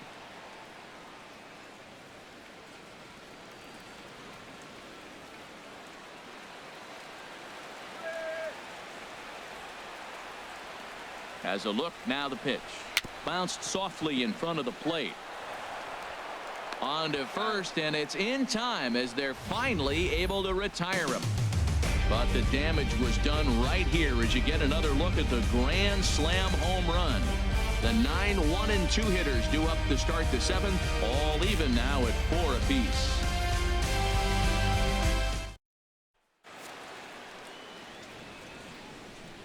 Speaker 1: Has a look, now the pitch. Bounced softly in front of the plate. On to first, and it's in time as they're finally able to retire him. But the damage was done right here as you get another look at the grand slam home run. The 9 1-2 hitters due up to start the 7th, all even now at 4 apiece.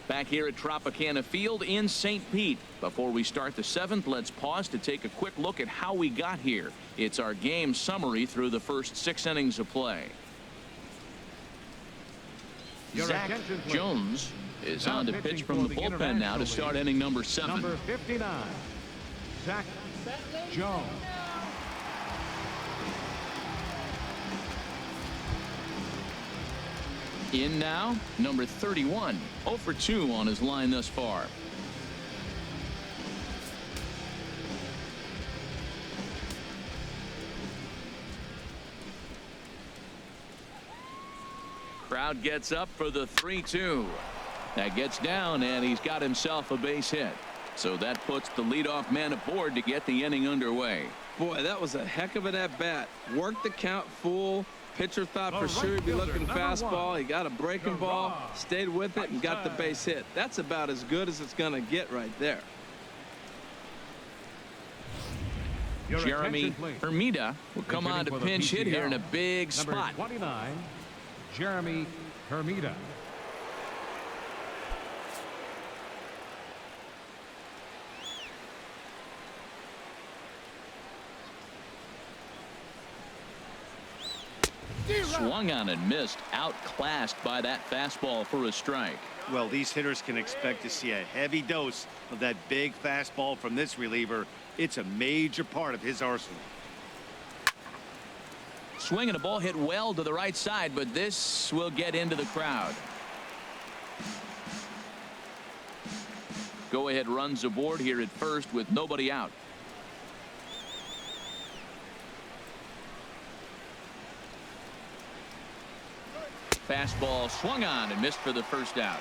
Speaker 1: Back here at Tropicana Field in St. Pete. Before we start the 7th, let's pause to take a quick look at how we got here. It's our game summary through the first 6 innings of play. Zach Jones is on to pitch from the bullpen now to start inning number 7.
Speaker 4: Number 59, Zach Jones.
Speaker 1: In now, number 31. 0 for 2 on his line thus far. Crowd gets up for the 3-2. That gets down, and he's got himself a base hit. So that puts the leadoff man aboard to get the inning underway.
Speaker 2: Boy, that was a heck of an at-bat. Worked the count full. Pitcher thought for sure he'd be looking fastball. He got a breaking ball, stayed with it, and got the base hit. That's about as good as it's going to get right there.
Speaker 1: Jeremy Hermida will come on to pinch hit here in a big spot.
Speaker 4: Number 29, Jeremy Hermida.
Speaker 1: Swung on and missed, outclassed by that fastball for a strike.
Speaker 3: Well, these hitters can expect to see a heavy dose of that big fastball from this reliever. It's a major part of his arsenal.
Speaker 1: Swinging a ball hit well to the right side, but this will get into the crowd. Go ahead runs aboard here at first with nobody out. Fastball swung on and missed for the first out.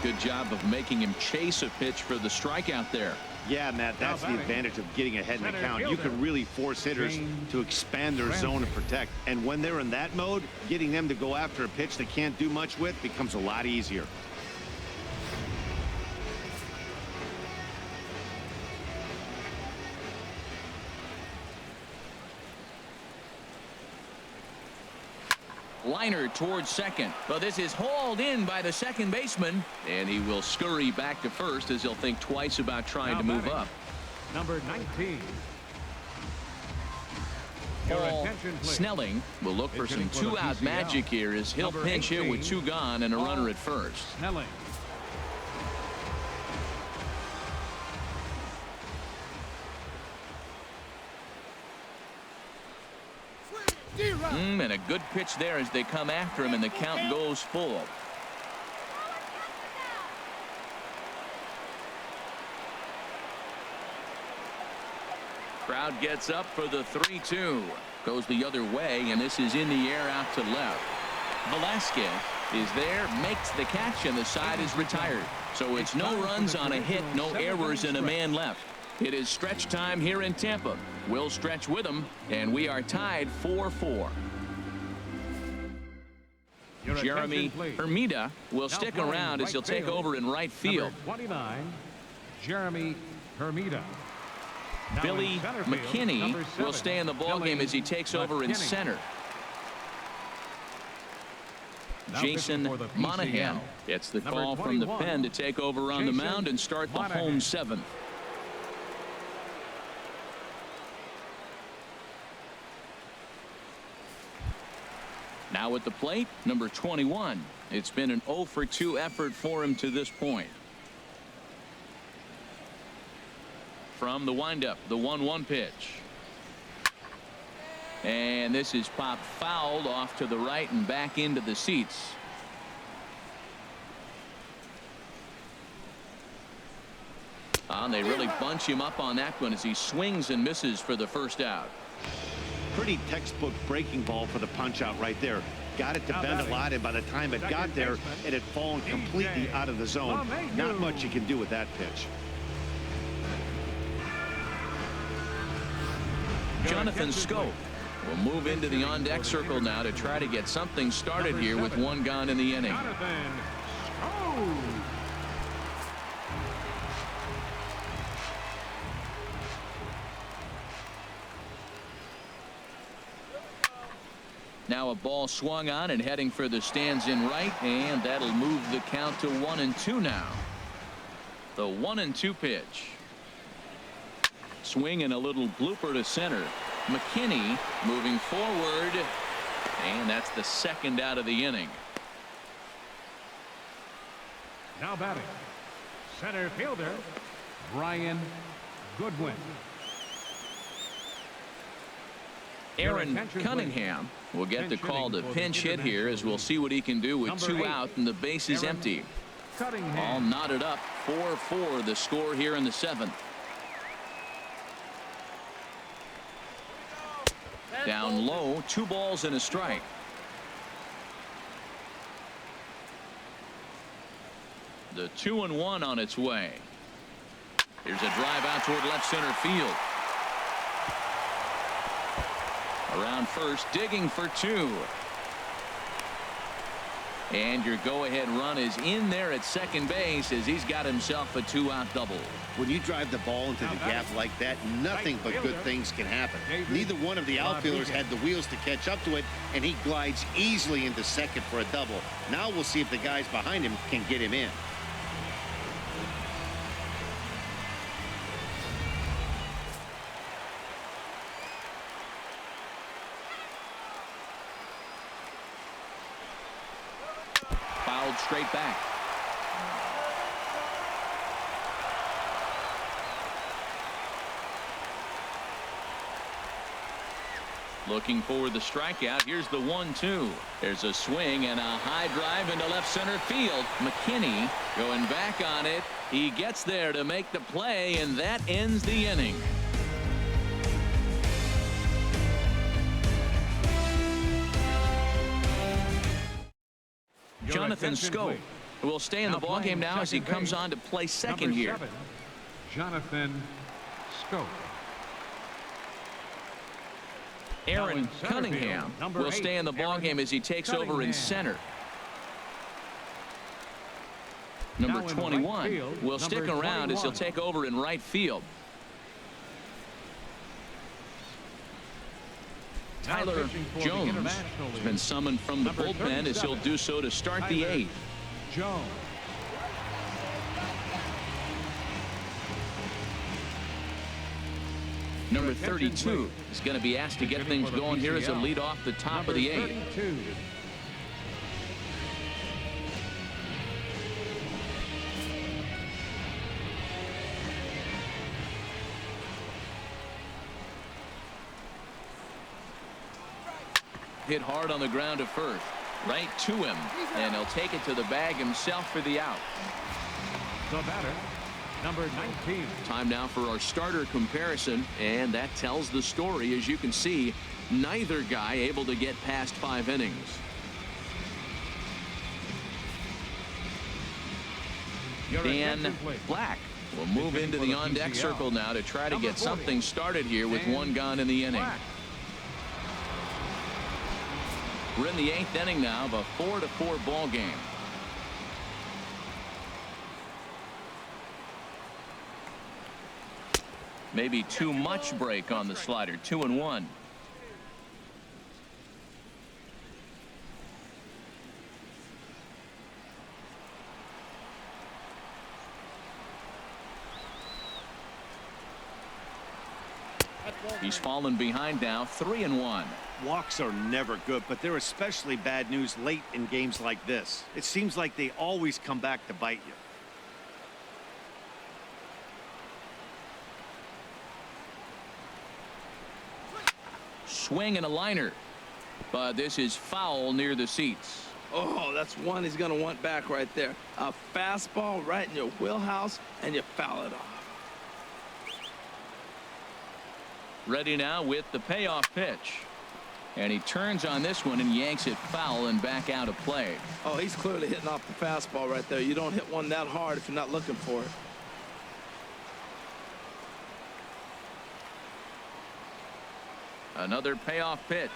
Speaker 1: Good job of making him chase a pitch for the strikeout there.
Speaker 3: Yeah, Matt, that's the advantage of getting ahead in the count. You can really force hitters to expand their zone and protect. And when they're in that mode, getting them to go after a pitch they can't do much with becomes a lot easier.
Speaker 1: Liner towards second. But this is hauled in by the second baseman, and he will scurry back to first as he'll think twice about trying to move up.
Speaker 4: Number 19.
Speaker 1: Paul Snelling will look for some two-out magic here as he'll pinch hit with two gone and a runner at first.
Speaker 4: Snelling.
Speaker 1: And a good pitch there as they come after him, and the count goes full. Crowd gets up for the 3-2. Goes the other way, and this is in the air out to left. Velasquez is there, makes the catch, and the side is retired. So it's no runs on a hit, no errors, and a man left. It is stretch time here in Tampa. We'll stretch with them, and we are tied 4-4. Jeremy Hermida will stick around as he'll take over in right field.
Speaker 4: Number 29, Jeremy Hermida.
Speaker 1: Billy McKinney will stay in the ballgame as he takes over in center. Jason Monahan gets the call from the pen to take over on the mound and start the home seventh. Now at the plate, number 21. It's been an 0-for-2 effort for him to this point. From the windup, the 1-1 pitch. And this is popped fouled off to the right and back into the seats. And they really bunch him up on that one as he swings and misses for the first out.
Speaker 3: Pretty textbook breaking ball for the punch out right there. Got it to bend a lot, and by the time it got there, it had fallen completely out of the zone. Not much you can do with that pitch.
Speaker 1: Jonathan Scope will move into the on-deck circle now to try to get something started here with one gone in the inning.
Speaker 4: Jonathan Scope.
Speaker 1: Now a ball swung on and heading for the stands in right, and that'll move the count to 1-2 now. The 1-2 pitch. Swing and a little blooper to center. McKinney moving forward, and that's the second out of the inning.
Speaker 4: Now batting, center fielder Brian Goodwin.
Speaker 1: Aaron Cunningham will get the call to pinch hit here, as we'll see what he can do with two out and the base is empty. All knotted up. 4-4 the score here in the seventh. Down low, 2 balls and a strike. The 2-1 on its way. Here's a drive out toward left center field. Around first, digging for 2. And your go-ahead run is in there at second base as he's got himself a 2-out double.
Speaker 3: When you drive the ball into the gap like that, nothing but good things can happen. Neither one of the outfielders had the wheels to catch up to it, and he glides easily into second for a double. Now we'll see if the guys behind him can get him in.
Speaker 1: Fouled straight back. Looking for the strikeout. Here's the 1-2. There's a swing and a high drive into left center field. McKinney going back on it. He gets there to make the play, and that ends the inning. Jonathan
Speaker 4: Attention,
Speaker 1: Scope
Speaker 4: please.
Speaker 1: will stay in the
Speaker 4: Now
Speaker 1: ballgame
Speaker 4: playing
Speaker 1: now as he
Speaker 4: second
Speaker 1: comes
Speaker 4: base,
Speaker 1: on to play second
Speaker 4: number
Speaker 1: here.
Speaker 4: 7, Jonathan Scope.
Speaker 1: Aaron
Speaker 4: in center
Speaker 1: Cunningham
Speaker 4: field, number
Speaker 1: will
Speaker 4: 8,
Speaker 1: stay in the
Speaker 4: Aaron
Speaker 1: ballgame as he takes over in
Speaker 4: Cunningham.
Speaker 1: center. Number
Speaker 4: Now in
Speaker 1: 21
Speaker 4: right field,
Speaker 1: will stick
Speaker 4: number
Speaker 1: around as he'll
Speaker 4: 21.
Speaker 1: take over in right field.
Speaker 4: Now
Speaker 1: Tyler
Speaker 4: pitching for the
Speaker 1: Jones
Speaker 4: International
Speaker 1: has
Speaker 4: League,
Speaker 1: been summoned from the
Speaker 4: number
Speaker 1: bullpen as he'll
Speaker 4: 37,
Speaker 1: do so to start the
Speaker 4: Tyler
Speaker 1: 8th.
Speaker 4: Jones.
Speaker 1: Number 32 is going to be asked to get
Speaker 4: Beginning
Speaker 1: things
Speaker 4: for the
Speaker 1: going here as a
Speaker 4: PCL,
Speaker 1: lead off the top
Speaker 4: number
Speaker 1: of the 8th.
Speaker 4: 32.
Speaker 1: Hit hard on the ground to first. Right to him. And he'll take it to the bag himself for the out.
Speaker 4: The batter, number 19.
Speaker 1: Time now for our starter comparison, and that tells the story. As you can see, neither guy able to get past 5 innings.
Speaker 4: Your
Speaker 1: Dan
Speaker 4: attention, please.
Speaker 1: Black will move
Speaker 4: Beginning
Speaker 1: into
Speaker 4: for
Speaker 1: the
Speaker 4: the
Speaker 1: on-deck
Speaker 4: PCL,
Speaker 1: circle now to try to
Speaker 4: number
Speaker 1: get
Speaker 4: 40,
Speaker 1: something started here with
Speaker 4: Dan
Speaker 1: 1 gone in the inning.
Speaker 4: Black.
Speaker 1: We're in the 8th inning now of a 4-4 ball game. Maybe too much break on the slider. 2-1. He's fallen behind now. 3-1.
Speaker 3: Walks are never good, but they're especially bad news late in games like this. It seems like they always come back to bite you.
Speaker 1: Swing and a liner, but this is foul near the seats.
Speaker 2: Oh, that's one he's going to want back right there. A fastball right in your wheelhouse, and you foul it off.
Speaker 1: Ready now with the payoff pitch, and he turns on this one and yanks it foul and back out of play.
Speaker 2: Oh, he's clearly hitting off the fastball right there. You don't hit one that hard if you're not looking for it.
Speaker 1: Another payoff pitch.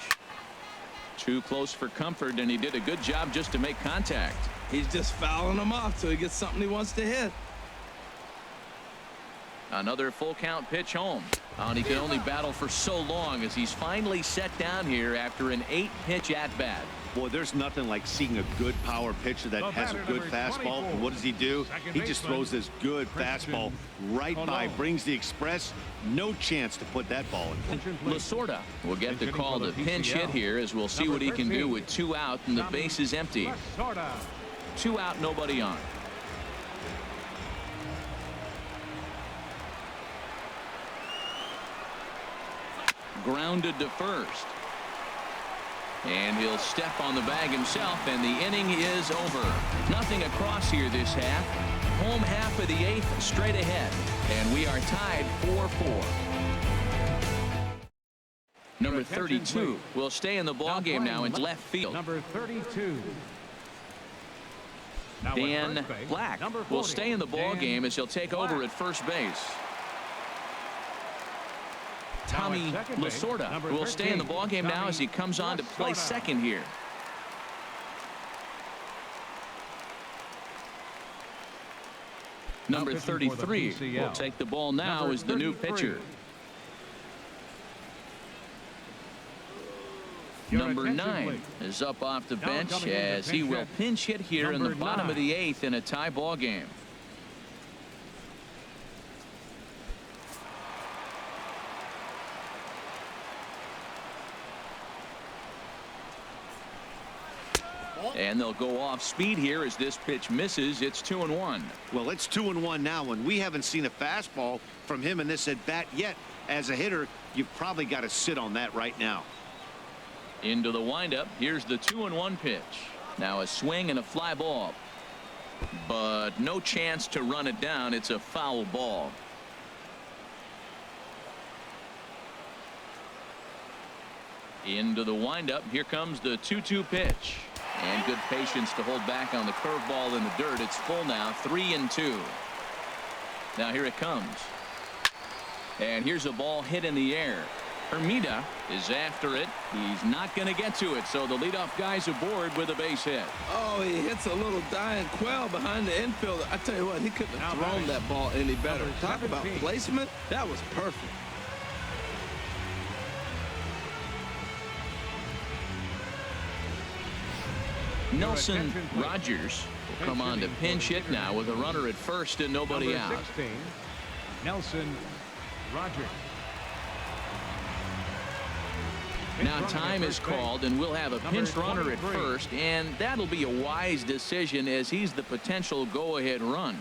Speaker 1: Too close for comfort, and he did a good job just to make contact.
Speaker 2: He's just fouling him off till he gets something he wants to hit.
Speaker 1: Another full count pitch home. And he can only battle for so long as he's finally set down here after an 8-pitch at bat.
Speaker 3: Boy, there's nothing like seeing a good power pitcher that
Speaker 4: The
Speaker 3: has a
Speaker 4: batter,
Speaker 3: good
Speaker 4: number
Speaker 3: fastball.
Speaker 4: 24,
Speaker 3: And what does he do?
Speaker 4: second
Speaker 3: He just
Speaker 4: baseman,
Speaker 3: throws this good
Speaker 4: Christian
Speaker 3: fastball right by,
Speaker 4: Colon.
Speaker 3: brings the express. No chance to put that ball in.
Speaker 4: Attention, please.
Speaker 1: Lasorda will get the
Speaker 4: Beginning
Speaker 1: call
Speaker 4: for
Speaker 1: to
Speaker 4: the
Speaker 1: pinch hit
Speaker 4: PCL,
Speaker 1: here as we'll see
Speaker 4: number
Speaker 1: what he can do
Speaker 4: 13,
Speaker 1: with 2 out and the
Speaker 4: Tommy
Speaker 1: base is empty.
Speaker 4: Lasorda.
Speaker 1: 2 out, nobody on. Grounded to first. And he'll step on the bag himself, and the inning is over. Nothing across here this half. Home half of the 8th straight ahead. And we are tied 4-4. Number 32 will stay in the ball game now in left field.
Speaker 4: Number 32. Now at
Speaker 1: Dan
Speaker 4: first base,
Speaker 1: Black
Speaker 4: number
Speaker 1: will
Speaker 4: 40,
Speaker 1: stay in the ball
Speaker 4: Dan
Speaker 1: game as he'll take over
Speaker 4: Black.
Speaker 1: at first base.
Speaker 4: Now
Speaker 1: Tommy
Speaker 4: at second base,
Speaker 1: Lasorda
Speaker 4: number
Speaker 1: will stay in the
Speaker 4: 13,
Speaker 1: ball game now as he
Speaker 4: Tommy
Speaker 1: comes on to play
Speaker 4: Lasorda.
Speaker 1: second here. Number
Speaker 4: pitching for the
Speaker 1: 33
Speaker 4: PCL,
Speaker 1: will take the ball now
Speaker 4: number
Speaker 1: as the new
Speaker 4: 33.
Speaker 1: pitcher.
Speaker 4: Your
Speaker 1: Number
Speaker 4: attention,
Speaker 1: 9
Speaker 4: please.
Speaker 1: is up off the
Speaker 4: Now
Speaker 1: bench
Speaker 4: coming in to
Speaker 1: as he
Speaker 4: pinch
Speaker 1: will
Speaker 4: hit,
Speaker 1: pinch hit here in the
Speaker 4: number
Speaker 1: bottom of
Speaker 4: 9.
Speaker 1: the 8th in a tie ball game. And they'll go off speed here as this pitch misses. It's 2-1.
Speaker 3: Well, it's 2-1 now, and we haven't seen a fastball from him in this at bat yet. As a hitter, you've probably got to sit on that right now.
Speaker 1: Into the windup. Here's the 2-1 pitch. Now a swing and a fly ball, but no chance to run it down. It's a foul ball. Into the windup. Here comes the 2-2 pitch. And good patience to hold back on the curveball in the dirt. It's full now, 3-2. Now here it comes. And here's a ball hit in the air. Hermida is after it. He's not going to get to it, so the leadoff guy's aboard with a base hit.
Speaker 2: Oh, he hits a little dying quail behind the infielder. I tell you what, he couldn't have thrown that ball any better. Talk about placement. That was perfect.
Speaker 1: Nelson Rogers will come on to pinch hit now with a runner at first and nobody out.
Speaker 4: 16, Nelson Rogers.
Speaker 1: Now time is called and we'll have a pinch runner at first, and that'll be a wise decision as he's the potential go-ahead run.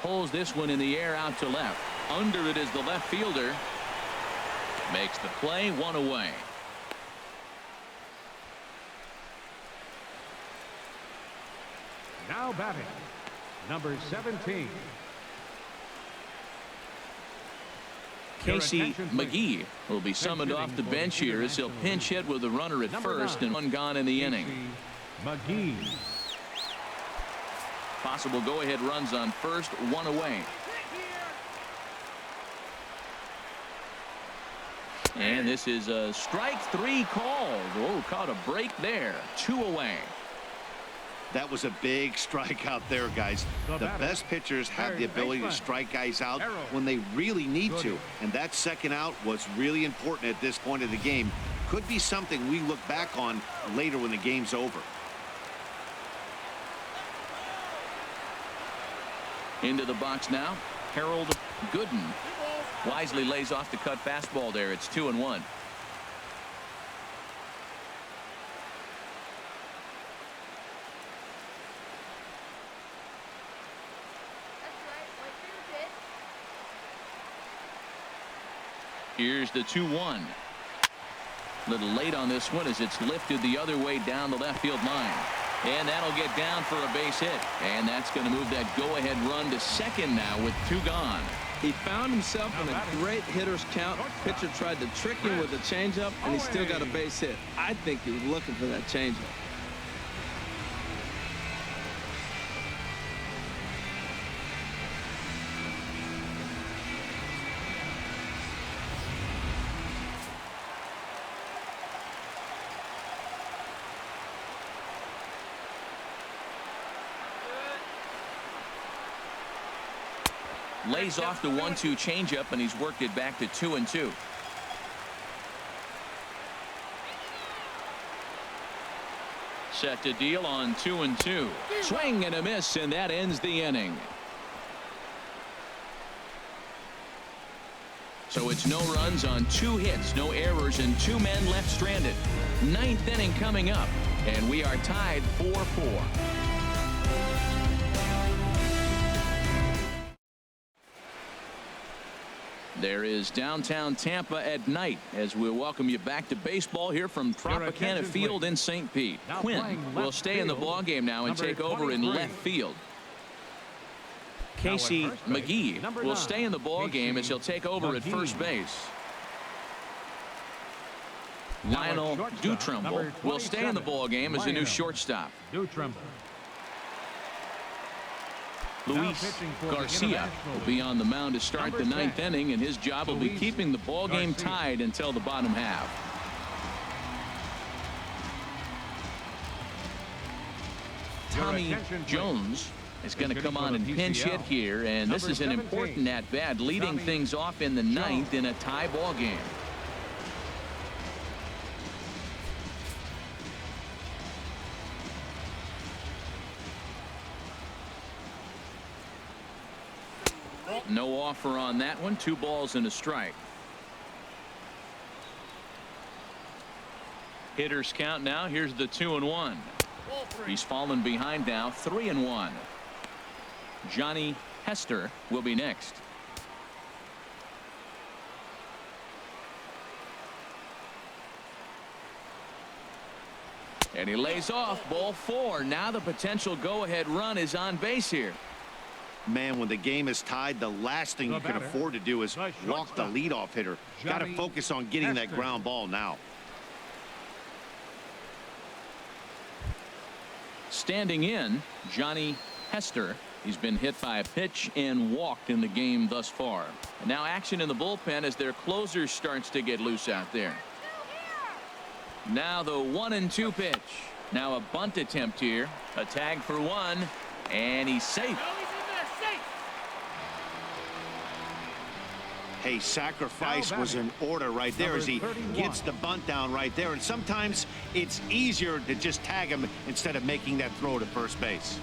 Speaker 1: Pulls this one in the air out to left. Under it is the left fielder. Makes the play, one away.
Speaker 4: Now batting, number 17.
Speaker 1: Casey McGee will be summoned off the bench here as he'll pinch hit with a runner at first and one gone in the inning.
Speaker 4: McGee.
Speaker 1: Possible go-ahead runs on first, one away. And this is a strike three called. Oh, caught a break there. Two away.
Speaker 3: That was a big strikeout there, guys. The best pitchers have the ability to strike guys out when they really need to. And that second out was really important at this point of the game. Could be something we look back on later when the game's over.
Speaker 1: Into the box now, Harold Gooden wisely lays off the cut fastball there. It's 2-1. Here's the 2-1. Little late on this one as it's lifted the other way down the left field line. And that'll get down for a base hit. And that's going to move that go-ahead run to second now with two gone.
Speaker 2: He found himself in a great hitter's count. Pitcher tried to trick him with a changeup, and he still got a base hit. I think he was looking for that changeup.
Speaker 1: Lays off the 1-2 changeup, and he's worked it back to 2-2. Set to deal on 2-2. Swing and a miss, and that ends the inning. So it's no runs on 2 hits, no errors, and 2 men left stranded. 9th inning coming up, and we are tied 4-4. There is downtown Tampa at night as we welcome you back to baseball here from Tropicana Field in St. Pete. Quinn will stay in the ballgame now and take over in left field. Casey McGee will stay in the ballgame as he'll take over at first base. Lionel Dutrumble will stay in the ballgame as the new shortstop. Luis Garcia will be on the mound to start the 9th inning, and his job will be keeping the ball game tied until the bottom half. Tommy Jones is going to come on and pinch hit here, and this is an important at-bat, leading things off in the 9th in a tie ball game. No offer on that one. 2 balls and a strike. Hitters count now. Here's the 2-1. He's fallen behind now, 3-1. Johnny Hester will be next. And he lays off ball 4. Now the potential go-ahead run is on base here.
Speaker 3: Man, when the game is tied, the last thing you can afford to do is walk the leadoff hitter. Got to focus on getting that ground ball now.
Speaker 1: Standing in, Johnny Hester. He's been hit by a pitch and walked in the game thus far. And now action in the bullpen as their closer starts to get loose out there. Now the 1-2 pitch. Now a bunt attempt here. A tag for 1, and he's safe.
Speaker 3: Hey, sacrifice was in order right there as he gets the bunt down right there. And sometimes it's easier to just tag him instead of making that throw to first base.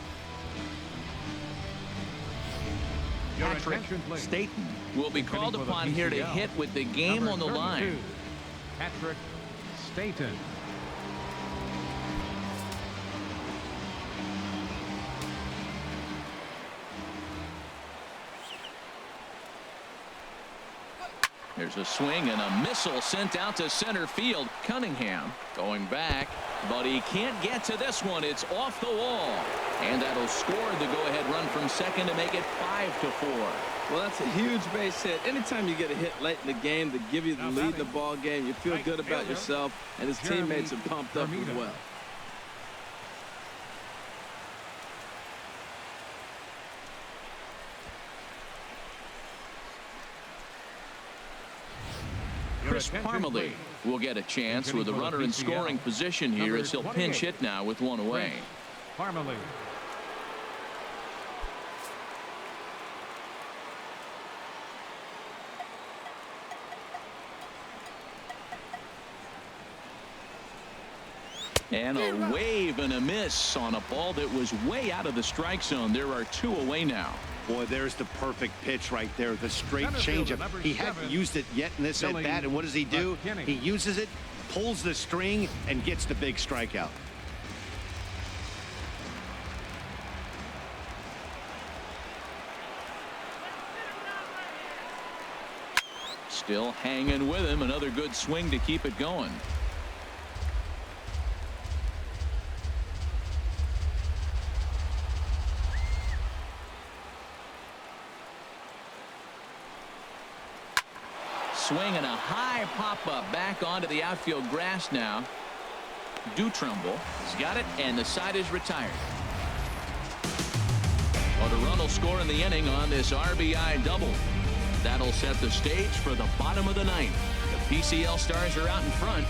Speaker 1: Patrick Staton will be called upon here to hit with the game on the line.
Speaker 4: Patrick Staton.
Speaker 1: There's a swing and a missile sent out to center field. Cunningham going back, but he can't get to this one. It's off the wall, and that'll score the go-ahead run from second to make it 5-4.
Speaker 2: Well, that's a huge base hit. Anytime you get a hit late in the game to give you the lead in the ball game, you feel good about yourself, and his teammates are pumped up as well.
Speaker 1: Chris Parmalee will get a chance with a runner in scoring position here as he'll pinch hit now with 1 away.
Speaker 4: Parmalee.
Speaker 1: And a wave and a miss on a ball that was way out of the strike zone. There are 2 away now.
Speaker 3: Boy, there's the perfect pitch right there. The straight changeup. He hadn't used it yet in this at bat. And what does he do? He uses it, pulls the string, and gets the big strikeout.
Speaker 1: Still hanging with him. Another good swing to keep it going. Swing and a high pop-up back onto the outfield grass now. Dutrumble has got it, and the side is retired. Well, the run will score in the inning on this RBI double. That'll set the stage for the bottom of the 9th. The PCL Stars are out in front,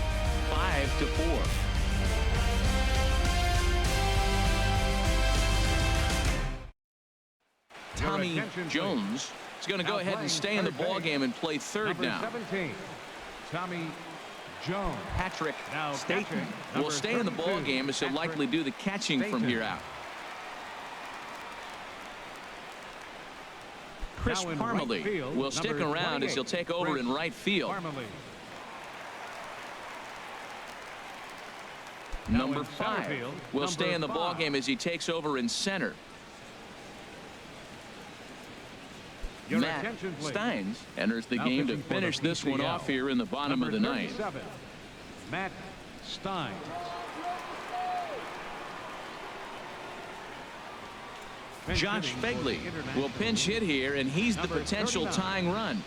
Speaker 1: 5-4. Tommy Jones is going to go ahead and stay in the ball game and play third now.
Speaker 4: 17, Tommy Jones.
Speaker 1: Patrick Staton will stay in the ball game as he'll likely do the catching from here out. Chris Parmalee will stick around as he'll take over in right field. Number 5 will stay in the ball game as he takes over in center. Matt Steins enters the game to finish this one off here in the bottom of the 9th.
Speaker 4: Matt Steins.
Speaker 1: Josh Begley will pinch hit here, and he's the potential tying run.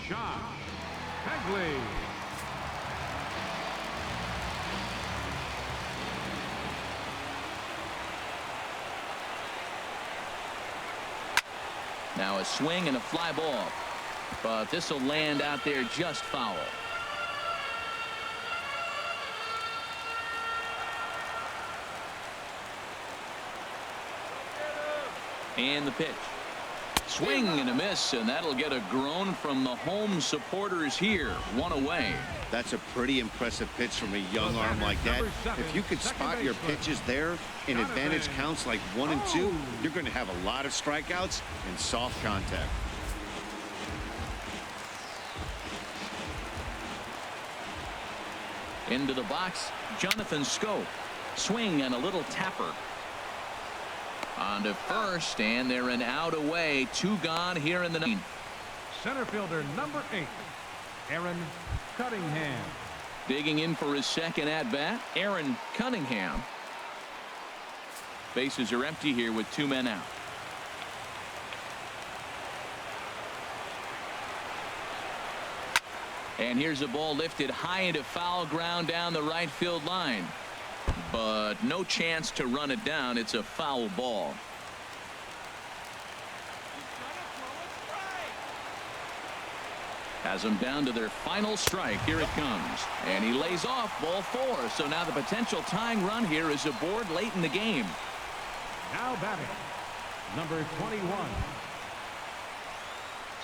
Speaker 4: Josh Begley.
Speaker 1: Now a swing and a fly ball, but this will land out there just foul. And the pitch. Swing and a miss, and that'll get a groan from the home supporters here. 1 away.
Speaker 3: That's a pretty impressive pitch from a young arm like that. If you could spot your pitches there in advantage counts like 1 and 2, you're going to have a lot of strikeouts and soft contact.
Speaker 1: Into the box, Jonathan Scope. Swing and a little tapper. On to first, and they're an out away. 2 gone here in the 9th.
Speaker 4: Center fielder number 8, Aaron Cunningham.
Speaker 1: Digging in for his second at bat, Aaron Cunningham. Bases are empty here with 2 men out. And here's a ball lifted high into foul ground down the right field line. But no chance to run it down. It's a foul ball. Has them down to their final strike. Here it comes. And he lays off ball 4. So now the potential tying run here is aboard late in the game.
Speaker 4: Now batting, number 21.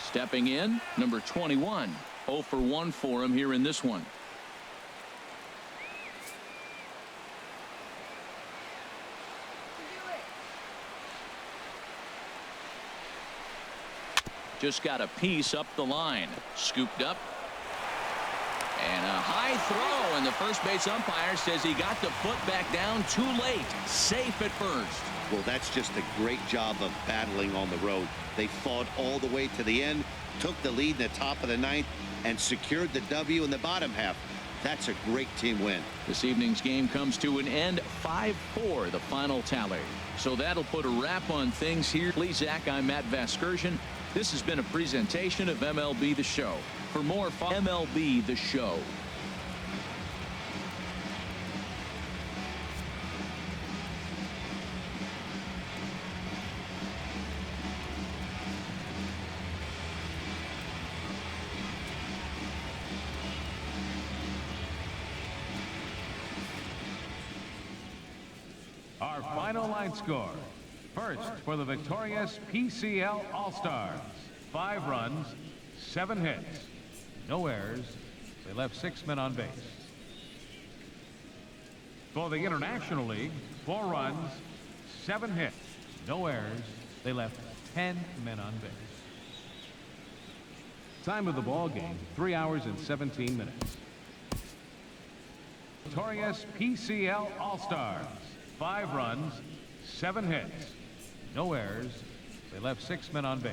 Speaker 1: Stepping in, number 21. 0 for 1 for him here in this one. Just got a piece up the line. Scooped up. And a high throw, and the first base umpire says he got the foot back down too late. Safe at first.
Speaker 3: Well, that's just a great job of battling on the road. They fought all the way to the end, took the lead in the top of the 9th, and secured the W in the bottom half. That's a great team win.
Speaker 1: This evening's game comes to an end. 5-4 the final tally. So that'll put a wrap on things here. Please, Zach, I'm Matt Vasgersian. This has been a presentation of MLB The Show. For more, MLB The Show.
Speaker 4: Our final line score. First for the victorious PCL All-Stars. 5 runs, 7 hits, no errors. They left 6 men on base. For the International League, 4 runs, 7 hits, no errors. They left 10 men on base. Time of the ball game, 3 hours and 17 minutes. Victorious PCL All-Stars. 5 runs, 7 hits, no errors. They left 6 men on base.